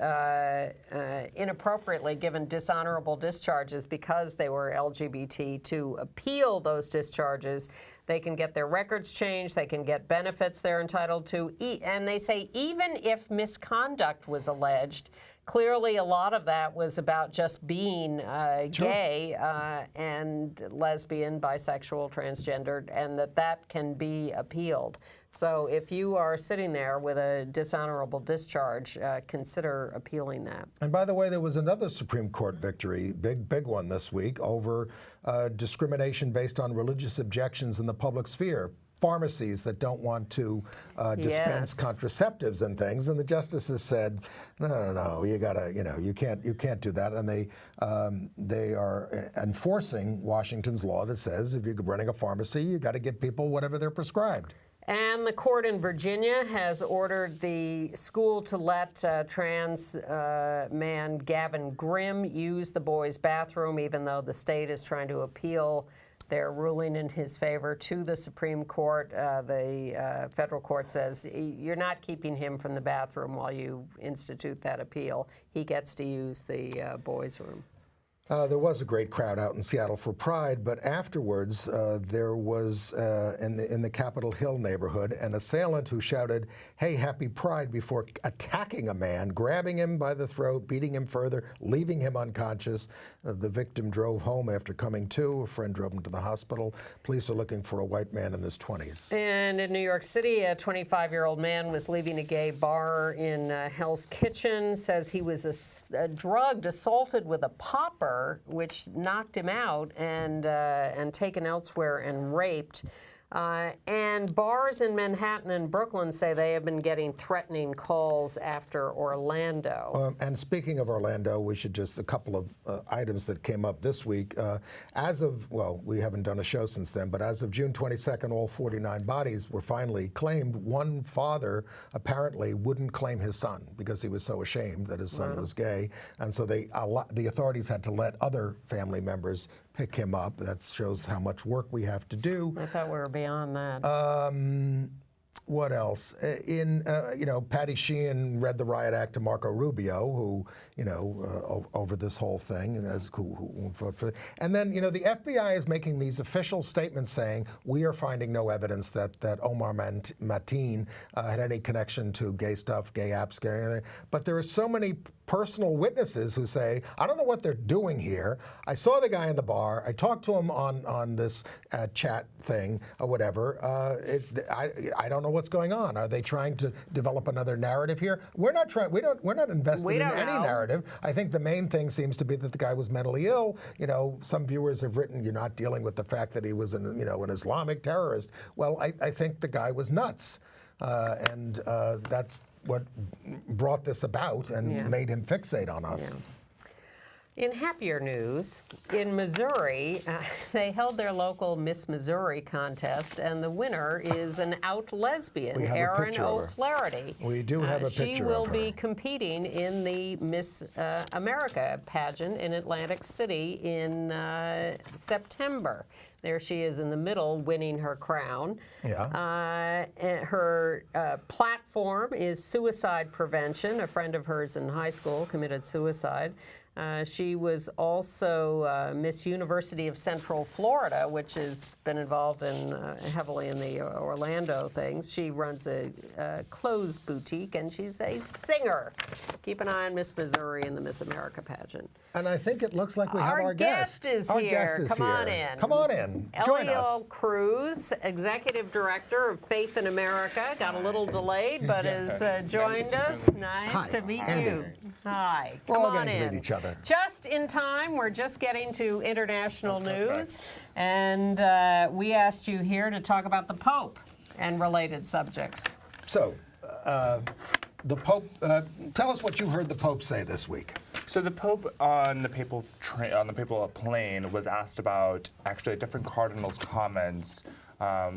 [SPEAKER 3] inappropriately, given dishonorable discharges because they were LGBT, to appeal those discharges. They can get their records changed. They can get benefits they're entitled to. And they say even if misconduct was alleged, clearly, a lot of that was about just being gay and lesbian, bisexual, transgendered, and that can be appealed. So if you are sitting there with a dishonorable discharge, consider appealing that.
[SPEAKER 2] And by the way, there was another Supreme Court victory, big one this week, over discrimination based on religious objections in the public sphere. Pharmacies that don't want to dispense contraceptives and things, and the justices said, no, you gotta, you can't do that, and they are enforcing Washington's law that says if you're running a pharmacy, you got to give people whatever they're prescribed.
[SPEAKER 3] And the court in Virginia has ordered the school to let trans man Gavin Grimm use the boys' bathroom, even though the state is trying to appeal their ruling in his favor to the Supreme Court. The federal court says you're not keeping him from the bathroom while you institute that appeal. He gets to use the boys' room.
[SPEAKER 2] There was a great crowd out in Seattle for Pride, but afterwards there was, in the Capitol Hill neighborhood, an assailant who shouted, "Hey, happy Pride," before attacking a man, grabbing him by the throat, beating him further, leaving him unconscious. The victim drove home after coming to. A friend drove him to the hospital. Police are looking for a white man in his 20s.
[SPEAKER 3] And in New York City, a 25-year-old man was leaving a gay bar in Hell's Kitchen, says he was drugged, assaulted with a popper, which knocked him out, and taken elsewhere and raped. And bars in Manhattan and Brooklyn say they have been getting threatening calls after Orlando.
[SPEAKER 2] And speaking of Orlando, we should just, a couple of items that came up this week. As of, well, we haven't done a show since then, but as of June 22nd, all 49 bodies were finally claimed. One father apparently wouldn't claim his son because he was so ashamed that his son was gay. And so the authorities had to let other family members pick him up. That shows how much work we have to do.
[SPEAKER 3] I thought we were beyond that.
[SPEAKER 2] What else? Patty Sheehan read the riot act to Marco Rubio, who, over this whole thing, who won't vote for it. And then, the FBI is making these official statements saying, we are finding no evidence that Omar Mateen had any connection to gay stuff, gay apps, gay anything. But there are so many personal witnesses who say, I don't know what they're doing here. I saw the guy in the bar. I talked to him on this chat thing or whatever. I don't know what's going on. Are they trying to develop another narrative here? We're not trying. We're not invested in any narrative. I think the main thing seems to be that the guy was mentally ill. Some viewers have written, you're not dealing with the fact that he was an Islamic terrorist. Well, I think the guy was nuts, and that's what brought this about and made him fixate on us.
[SPEAKER 3] Yeah. In happier news, in Missouri, they held their local Miss Missouri contest, and the winner is an out lesbian, Erin O'Flaherty.
[SPEAKER 2] We do have a picture of her.
[SPEAKER 3] She will be competing in the Miss America pageant in Atlantic City in September. There she is in the middle, winning her crown.
[SPEAKER 2] Yeah.
[SPEAKER 3] Her platform is suicide prevention. A friend of hers in high school committed suicide. She was also Miss University of Central Florida, which has been involved in heavily in the Orlando things. She runs a clothes boutique, and she's a singer. Keep an eye on Miss Missouri and the Miss America pageant.
[SPEAKER 2] And I think it looks like we have our guest.
[SPEAKER 3] Our guest is
[SPEAKER 2] Come
[SPEAKER 3] here.
[SPEAKER 2] on in. Come on in. Join us.
[SPEAKER 3] Eliel Cruz, Executive Director of Faith in America. Got a little delayed, but has joined us. Nice to meet you. Hi. Come on in.
[SPEAKER 2] To meet each other.
[SPEAKER 3] Just in time. We're just getting to international news. And we asked you here to talk about the Pope and related subjects.
[SPEAKER 2] So, the Pope, tell us what you heard the Pope say this week.
[SPEAKER 4] So the Pope on the papal plane was asked about actually a different cardinal's comments,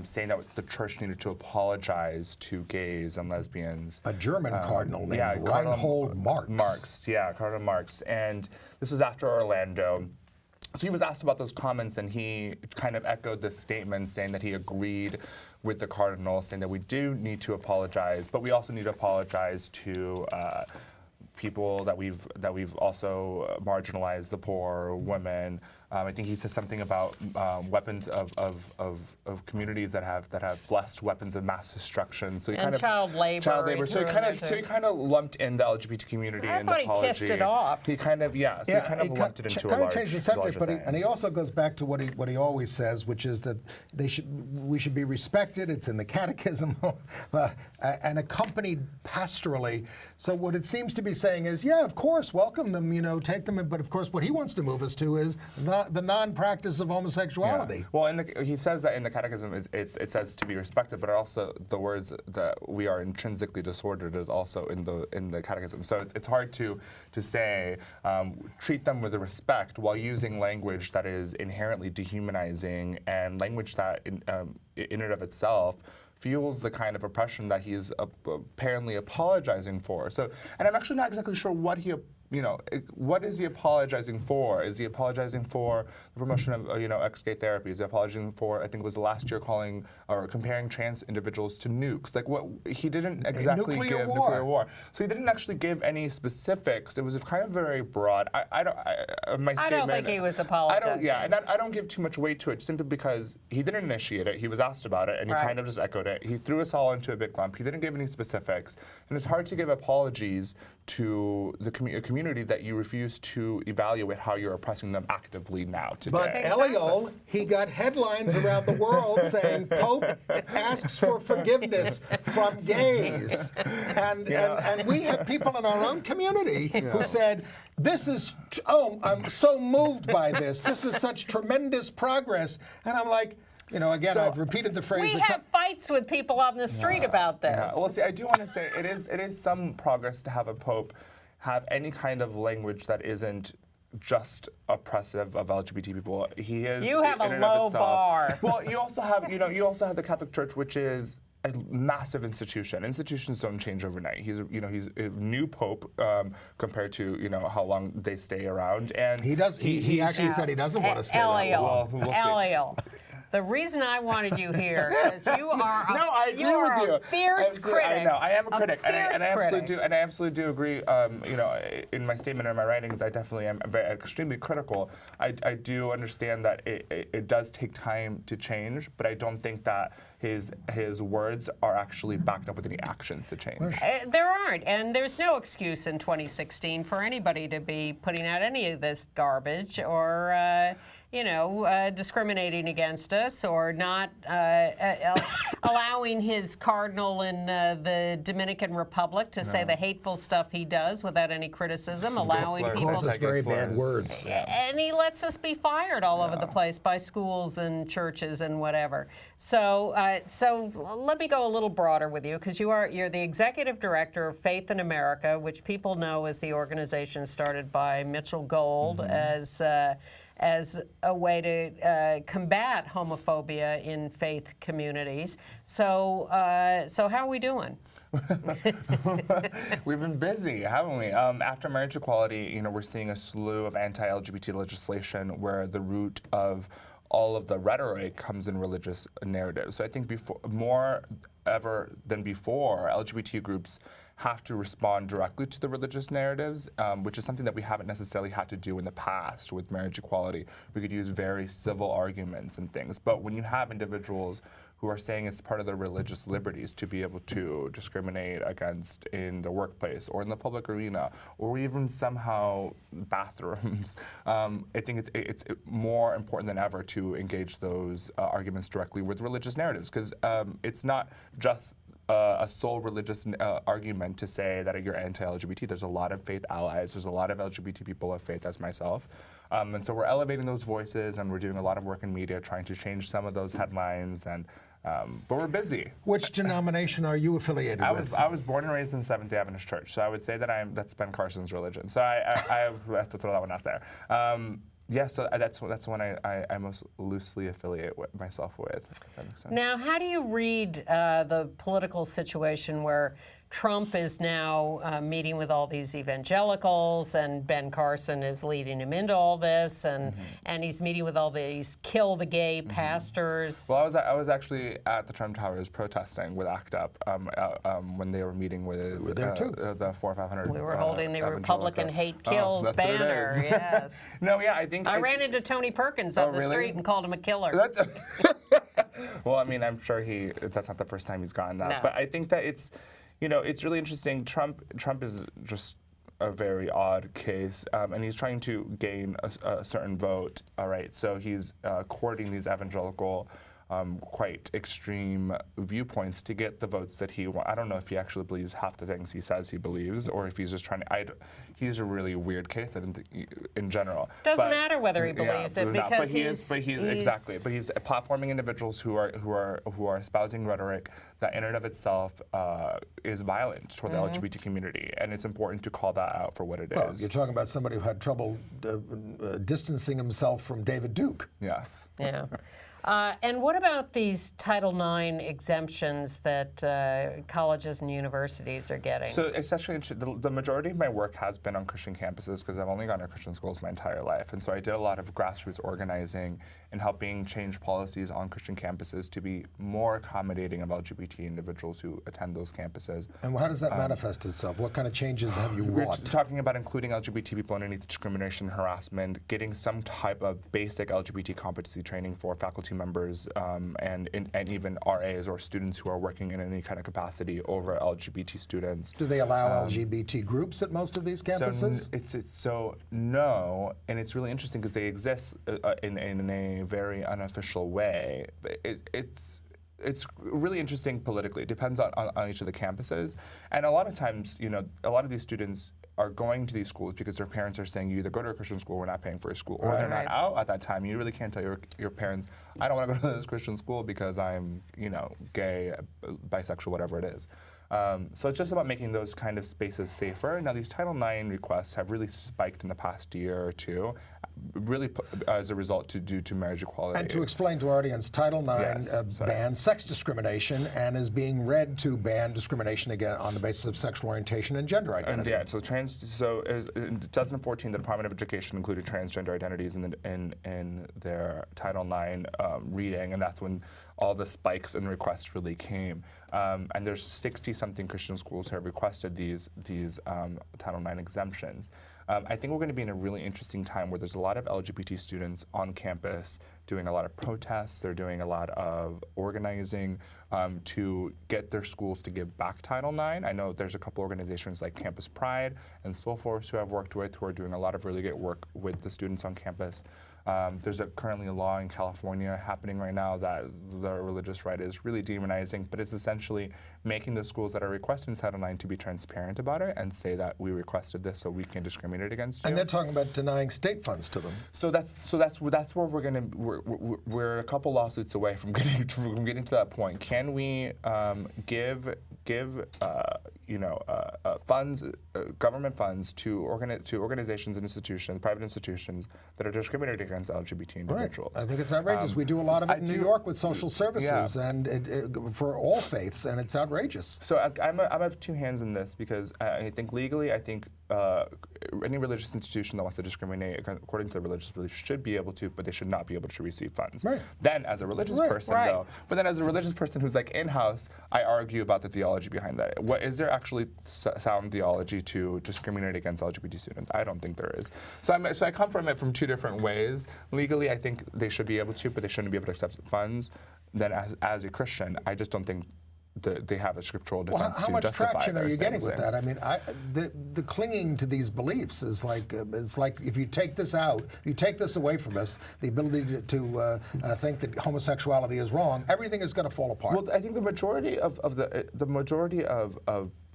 [SPEAKER 4] saying that the church needed to apologize to gays and lesbians.
[SPEAKER 2] A German cardinal named Reinhold Marx.
[SPEAKER 4] Cardinal Marx. And this was after Orlando. So he was asked about those comments, and he kind of echoed the statement saying that he agreed with the cardinal, saying that we do need to apologize, but we also need to apologize to people that we've also marginalized, the poor, women. I think he says something about weapons of communities that have blessed weapons of mass destruction. So he kind of
[SPEAKER 3] child labor.
[SPEAKER 4] So he kind of lumped in the LGBT community in the apology.
[SPEAKER 3] I thought he kissed it off.
[SPEAKER 4] He kind of lumped it into a large.
[SPEAKER 2] Changed the subject, but he also goes back to what he always says, which is that we should be respected. It's in the Catechism, and accompanied pastorally. So what it seems to be saying is, yeah, of course, welcome them, take them in, but of course what he wants to move us to is the non-practice of homosexuality.
[SPEAKER 4] Yeah. Well, he says that in the Catechism it says to be respected, but also the words that we are intrinsically disordered is also in the Catechism. So it's hard to say treat them with respect while using language that is inherently dehumanizing and language that in and of itself fuels the kind of oppression that he is apparently apologizing for. So, and I'm actually not exactly sure what he what is he apologizing for? Is he apologizing for the promotion of, ex-gay therapy? Is he apologizing for, I think it was last year, calling or comparing trans individuals to nukes? Like, what he didn't exactly give nuclear war. So he didn't actually give any specifics. It was kind of very broad. I don't
[SPEAKER 3] think he was apologizing.
[SPEAKER 4] I don't give too much weight to it simply because he didn't initiate it. He was asked about it, and he kind of just echoed it. He threw us all into a big lump. He didn't give any specifics, and it's hard to give apologies to the community that you refuse to evaluate how you're oppressing them actively now today.
[SPEAKER 2] But Eliel, he got headlines around the world saying Pope asks for forgiveness from gays, and we have people in our own community who said, this is, I'm so moved by this. This is such tremendous progress. And I'm like, again, I've repeated the phrase.
[SPEAKER 3] We have fights with people on the street about this.
[SPEAKER 4] Yeah. Well, see, I do want to say it is some progress to have a pope have any kind of language that isn't just oppressive of LGBT people. He is.
[SPEAKER 3] You have
[SPEAKER 4] in
[SPEAKER 3] a
[SPEAKER 4] and of
[SPEAKER 3] low
[SPEAKER 4] itself.
[SPEAKER 3] bar.
[SPEAKER 4] Well, you also have, the Catholic Church, which is a massive institution. Institutions don't change overnight. He's a new pope compared to how long they stay around. And
[SPEAKER 2] he does. He actually said he doesn't want to stay there.
[SPEAKER 3] Eliel,
[SPEAKER 4] we'll see.
[SPEAKER 3] Eliel. The reason I wanted you here is you are
[SPEAKER 4] a
[SPEAKER 3] fierce critic.
[SPEAKER 4] I know, I am a critic, and I absolutely do agree. In my statement and my writings, I definitely am extremely critical. I do understand that it does take time to change, but I don't think that his words are actually backed up with any actions to change.
[SPEAKER 3] There aren't, and there's no excuse in 2016 for anybody to be putting out any of this garbage or discriminating against us or not allowing his cardinal in the Dominican Republic to say the hateful stuff he does without any criticism, allowing people
[SPEAKER 2] to very bad words.
[SPEAKER 3] And he lets us be fired all over the place by schools and churches and whatever. So let me go a little broader with you, because you're the executive director of Faith in America, which people know as the organization started by Mitchell Gold as a way to combat homophobia in faith communities. So how are we doing?
[SPEAKER 4] We've been busy, haven't we? After marriage equality, we're seeing a slew of anti-LGBT legislation where the root of all of the rhetoric comes in religious narratives. So I think more ever than before, LGBT groups have to respond directly to the religious narratives, which is something that we haven't necessarily had to do in the past with marriage equality. We could use very civil arguments and things, but when you have individuals who are saying it's part of their religious liberties to be able to discriminate against in the workplace or in the public arena or even somehow bathrooms, I think it's more important than ever to engage those arguments directly with religious narratives, because it's not just a sole religious argument to say that you're anti-LGBT. There's a lot of faith allies. There's a lot of LGBT people of faith, as myself. And so we're elevating those voices, and we're doing a lot of work in media trying to change some of those headlines. But we're busy.
[SPEAKER 2] Which denomination are you affiliated with?
[SPEAKER 4] I was born and raised in the Seventh-day Adventist Church, so I would say that that's Ben Carson's religion. So I have to throw that one out there. So that's one I most loosely affiliate myself with, if that makes sense.
[SPEAKER 3] Now, how do you read the political situation where Trump is now meeting with all these evangelicals, and Ben Carson is leading him into all this, and he's meeting with all these kill the gay pastors?
[SPEAKER 4] Well, I was actually at the Trump Towers protesting with ACT UP when they were meeting with the 400 or 500.
[SPEAKER 3] We were holding the Republican Hate Kills banner. Yes.
[SPEAKER 4] No, yeah, I ran
[SPEAKER 3] into Tony Perkins on the street and called him a killer.
[SPEAKER 4] Well, I mean, I'm sure that's not the first time he's gotten that. No. But I think that it's really interesting. Trump is just a very odd case, and he's trying to gain a certain vote. All right, so he's courting these evangelical, quite extreme viewpoints to get the votes that he wants. I don't know if he actually believes half the things he says he believes, or if he's just trying to. He's a really weird case. I didn't think, in general.
[SPEAKER 3] Doesn't matter whether he believes it, because he's
[SPEAKER 4] platforming individuals who are espousing rhetoric that in and of itself is violent toward the LGBT community, and it's important to call that out for what it is.
[SPEAKER 2] You're talking about somebody who had trouble distancing himself from David Duke.
[SPEAKER 4] Yes.
[SPEAKER 3] Yeah. And what about these Title IX exemptions that colleges and universities are getting?
[SPEAKER 4] So it's actually interesting. The majority of my work has been on Christian campuses because I've only gone to Christian schools my entire life. And so I did a lot of grassroots organizing and helping change policies on Christian campuses to be more accommodating of LGBT individuals who attend those campuses.
[SPEAKER 2] And how does that manifest itself? What kind of changes have you
[SPEAKER 4] We're
[SPEAKER 2] wrought?
[SPEAKER 4] talking about including LGBT people underneath discrimination and harassment, getting some type of basic LGBT competency training for faculty members and even RAs or students who are working in any kind of capacity over LGBT students.
[SPEAKER 2] Do they allow LGBT groups at most of these campuses?
[SPEAKER 4] So no, and it's really interesting because they exist in a very unofficial way. It's really interesting politically. It depends on each of the campuses. And a lot of times, a lot of these students are going to these schools because their parents are saying you either go to a Christian school, we're not paying for a school, or they're not out at that time. You really can't tell your parents, I don't want to go to this Christian school because I'm, gay, bisexual, whatever it is. So it's just about making those kind of spaces safer. Now, these Title IX requests have really spiked in the past year or two, really as a result due to marriage equality.
[SPEAKER 2] And to explain to our audience, Title IX bans sex discrimination and is being read to ban discrimination again on the basis of sexual orientation and gender identity.
[SPEAKER 4] And so in 2014, the Department of Education included transgender identities in their Title IX reading, and that's when all the spikes and requests really came. And there's 60-something Christian schools who have requested these Title IX exemptions. I think we're going to be in a really interesting time where there's a lot of LGBT students on campus doing a lot of protests. They're doing a lot of organizing to get their schools to give back Title IX. I know there's a couple organizations like Campus Pride and Soul Force who I've worked with who are doing a lot of really great work with the students on campus. There's currently a law in California happening right now that the religious right is really demonizing, but it's essentially making the schools that are requesting Title IX to be transparent about it and say that we requested this so we can discriminate against you.
[SPEAKER 2] And they're talking about denying state funds to them.
[SPEAKER 4] So that's where we're a couple lawsuits away from getting to that point. Can we give funds, government funds to organizations and institutions, private institutions that are discriminating against LGBT individuals?
[SPEAKER 2] Right. I think it's outrageous. We do a lot of it in New York with social services and for all faiths, and it's outrageous.
[SPEAKER 4] So I have two hands in this because I think legally, any religious institution that wants to discriminate according to their religious beliefs should be able to, but they should not be able to receive funds.
[SPEAKER 2] Right.
[SPEAKER 4] Then, as a religious person, though, as a religious person who's like in-house, I argue about the theology behind that. What is there actually sound theology to discriminate against LGBT students? I don't think there is. So I come from it from two different ways. Legally, I think they should be able to, but they shouldn't be able to accept funds. Then, as a Christian, I just don't think they have a scriptural defense
[SPEAKER 2] how
[SPEAKER 4] to
[SPEAKER 2] much
[SPEAKER 4] justify
[SPEAKER 2] traction are you getting with
[SPEAKER 4] and
[SPEAKER 2] that? I mean, the clinging to these beliefs is like it's like if you take this out, you take this away from us, the ability to think that homosexuality is wrong, everything is going to fall apart.
[SPEAKER 4] Well, I think the majority of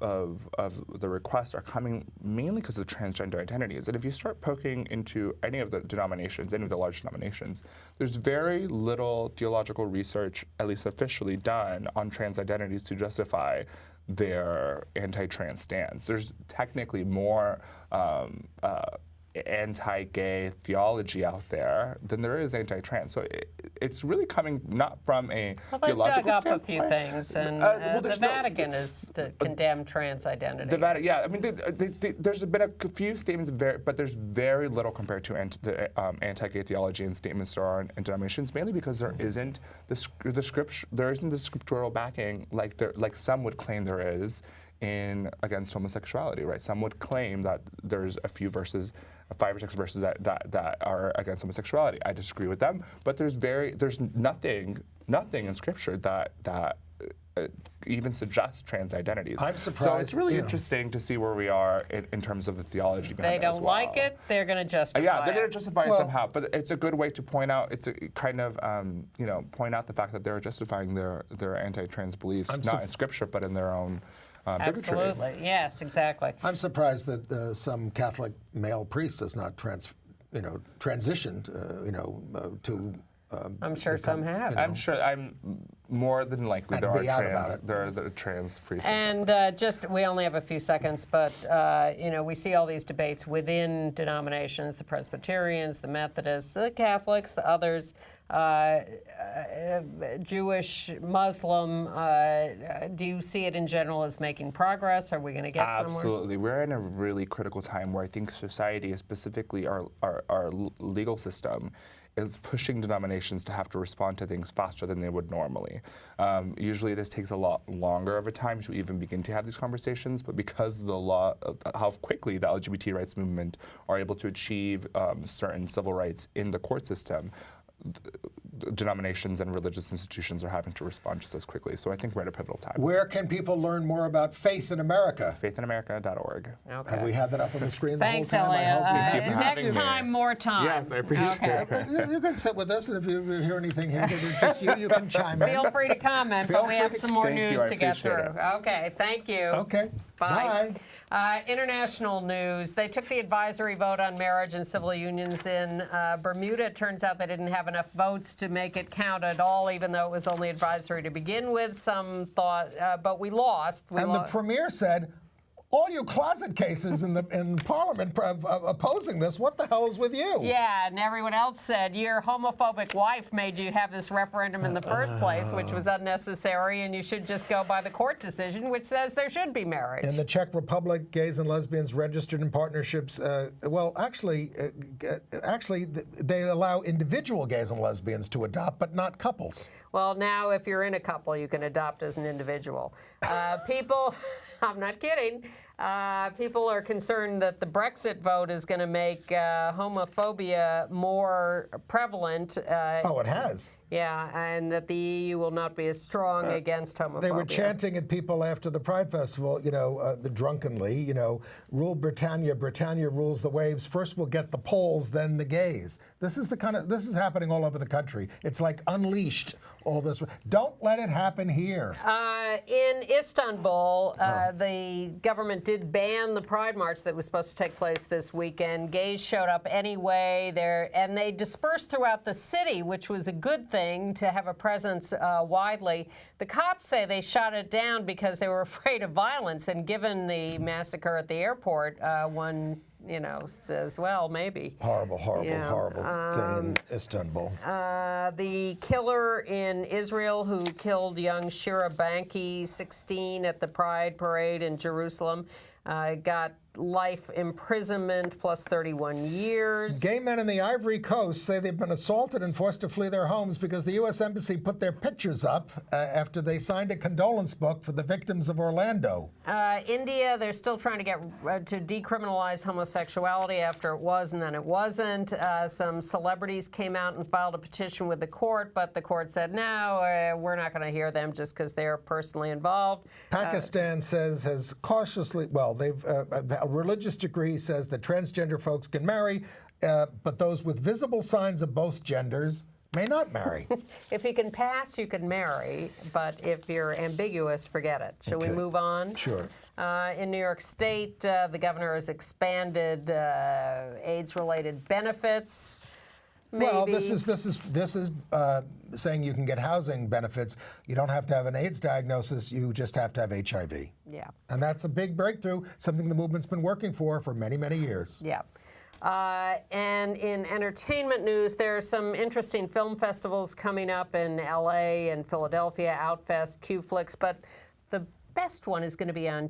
[SPEAKER 4] the requests are coming mainly because of transgender identities. And if you start poking into any of the denominations, any of the large denominations, there's very little theological research, at least officially done, on trans identities to justify their anti-trans stance. There's technically more anti-gay theology out there than there is anti-trans. So it's really coming not from a theological
[SPEAKER 3] dug up
[SPEAKER 4] standpoint.
[SPEAKER 3] a few things, and the Vatican has condemned trans identity.
[SPEAKER 4] The Vatican, yeah. I mean, there's been a few statements, but there's very little compared to anti-gay theology and statements there are in denominations, mainly because there isn't the scriptural backing like some would claim there is against homosexuality, right? Some would claim that there's a few verses, 5 or 6 verses that are against homosexuality. I disagree with them, but there's nothing in Scripture that even suggests trans identities.
[SPEAKER 2] I'm surprised.
[SPEAKER 4] So it's really interesting to see where we are in terms of the theology behind it.
[SPEAKER 3] They
[SPEAKER 4] as
[SPEAKER 3] don't
[SPEAKER 4] well.
[SPEAKER 3] like it. They're going to justify it.
[SPEAKER 4] Yeah, they're going to justify it somehow. But it's a good way to point out. It's a kind of point out the fact that they're justifying their anti-trans beliefs not in Scripture but in their own. Bigotry.
[SPEAKER 3] Absolutely. Yes, exactly.
[SPEAKER 2] I'm surprised that some Catholic male priest has not transitioned, to.
[SPEAKER 3] I'm sure some have.
[SPEAKER 4] I'm sure. I'm more than likely there are trans priests.
[SPEAKER 3] And we only have a few seconds, but we see all these debates within denominations: the Presbyterians, the Methodists, the Catholics, others. Jewish, Muslim. Do you see it in general as making progress? Are we going to get somewhere?
[SPEAKER 4] Absolutely. We're in a really critical time where I think society, specifically our legal system, is pushing denominations to have to respond to things faster than they would normally. Usually this takes a lot longer of a time to even begin to have these conversations, but because of the law, how quickly the LGBT rights movement are able to achieve certain civil rights in the court system, denominations and religious institutions are having to respond just as quickly. So I think we're at a pivotal time.
[SPEAKER 2] Where can people learn more about Faith in America?
[SPEAKER 4] faithinamerica.org.
[SPEAKER 3] Okay.
[SPEAKER 2] Have we had that up on the screen the
[SPEAKER 3] Thanks,
[SPEAKER 2] whole time?
[SPEAKER 3] Elliot.
[SPEAKER 4] Thank you for having
[SPEAKER 3] Next
[SPEAKER 4] me.
[SPEAKER 3] time, more time.
[SPEAKER 4] Yes, I appreciate
[SPEAKER 3] Okay.
[SPEAKER 4] it.
[SPEAKER 2] You can sit with us, and if you hear anything here that interests you, you can chime in.
[SPEAKER 3] Feel free to comment,
[SPEAKER 2] Feel
[SPEAKER 3] but we
[SPEAKER 2] free
[SPEAKER 3] have
[SPEAKER 2] to-
[SPEAKER 3] some more
[SPEAKER 4] Thank you,
[SPEAKER 3] news
[SPEAKER 4] I
[SPEAKER 3] to get
[SPEAKER 4] appreciate
[SPEAKER 3] through. Okay, thank you.
[SPEAKER 2] Okay.
[SPEAKER 3] Bye. International news. They took the advisory vote on marriage and civil unions in Bermuda. It turns out they didn't have enough votes to make it count at all, even though it was only advisory to begin with. Some thought, but we lost.
[SPEAKER 2] The premier said, all you closet cases in Parliament opposing this, what the hell is with you?
[SPEAKER 3] Yeah, and everyone else said, your homophobic wife made you have this referendum in the first place, which was unnecessary, and you should just go by the court decision, which says there should be marriage.
[SPEAKER 2] In the Czech Republic, gays and lesbians registered in partnerships. Actually, they allow individual gays and lesbians to adopt, but not couples.
[SPEAKER 3] Well, now if you're in a couple, you can adopt as an individual. People, I'm not kidding, people are concerned that the Brexit vote is going to make homophobia more prevalent.
[SPEAKER 2] It has.
[SPEAKER 3] Yeah, and that the EU will not be as strong against homophobia.
[SPEAKER 2] They were chanting at people after the Pride Festival, the drunkenly, rule Britannia, Britannia rules the waves. First we'll get the Poles, then the gays. This is this is happening all over the country. It's like unleashed, all this. Don't let it happen here.
[SPEAKER 3] In Istanbul, the government did ban the Pride March that was supposed to take place this weekend. Gays showed up anyway there, and they dispersed throughout the city, which was a good thing to have a presence widely. The cops say they shot it down because they were afraid of violence, and given the massacre at the airport, one says, well, maybe.
[SPEAKER 2] Horrible thing in Istanbul.
[SPEAKER 3] The killer in Israel who killed young Shira Banki, 16, at the Pride Parade in Jerusalem, got life imprisonment plus 31 years.
[SPEAKER 2] Gay men in the Ivory Coast say they've been assaulted and forced to flee their homes because the U.S. Embassy put their pictures up after they signed a condolence book for the victims of Orlando.
[SPEAKER 3] India, they're still trying to get to decriminalize homosexuality after it was and then it wasn't. Some celebrities came out and filed a petition with the court, but the court said, no, we're not going to hear them just because they're personally involved.
[SPEAKER 2] Pakistan has cautiously, they've a religious decree says that transgender folks can marry, but those with visible signs of both genders may not marry.
[SPEAKER 3] If you can pass, you can marry, but if you're ambiguous, forget it. Shall we move on?
[SPEAKER 2] Sure.
[SPEAKER 3] In New York State, the governor has expanded AIDS-related benefits. Maybe.
[SPEAKER 2] Well, this is saying you can get housing benefits. You don't have to have an AIDS diagnosis. You just have to have HIV.
[SPEAKER 3] Yeah.
[SPEAKER 2] And that's a big breakthrough, something the movement's been working for many, many years.
[SPEAKER 3] Yeah. And in entertainment news, there are some interesting film festivals coming up in LA and Philadelphia, Outfest, Q-Flix, but the best one is going to be in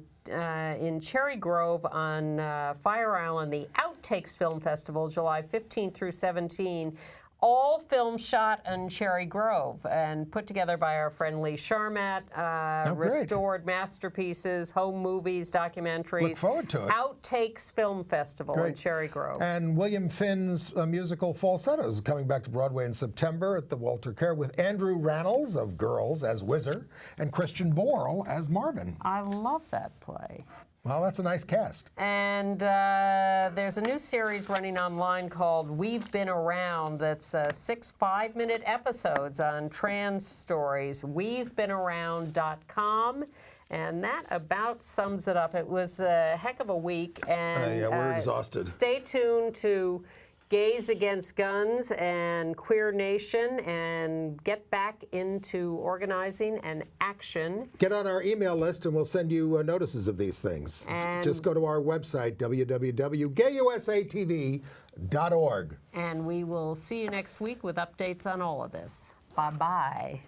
[SPEAKER 3] Cherry Grove on Fire Island, the Outtakes Film Festival, July 15 through 17. All films shot in Cherry Grove and put together by our friend Lee Sharmat. Restored masterpieces, home movies, documentaries.
[SPEAKER 2] Look forward to it.
[SPEAKER 3] Outtakes Film Festival in Cherry Grove.
[SPEAKER 2] And William Finn's musical Falsettos is coming back to Broadway in September at the Walter Kerr with Andrew Rannells of Girls as Whizzer and Christian Borle as Marvin.
[SPEAKER 3] I love that play.
[SPEAKER 2] Well, that's a nice cast.
[SPEAKER 3] And there's a new series running online called We've Been Around that's 6 5-minute episodes on trans stories. We'vebeenaround.com. And that about sums it up. It was a heck of a week. And
[SPEAKER 2] yeah, we're exhausted.
[SPEAKER 3] Stay tuned to Gays Against Guns and Queer Nation, and get back into organizing and action.
[SPEAKER 2] Get on our email list and we'll send you notices of these things.
[SPEAKER 3] And
[SPEAKER 2] just go to our website, www.gayusatv.org.
[SPEAKER 3] And we will see you next week with updates on all of this. Bye-bye.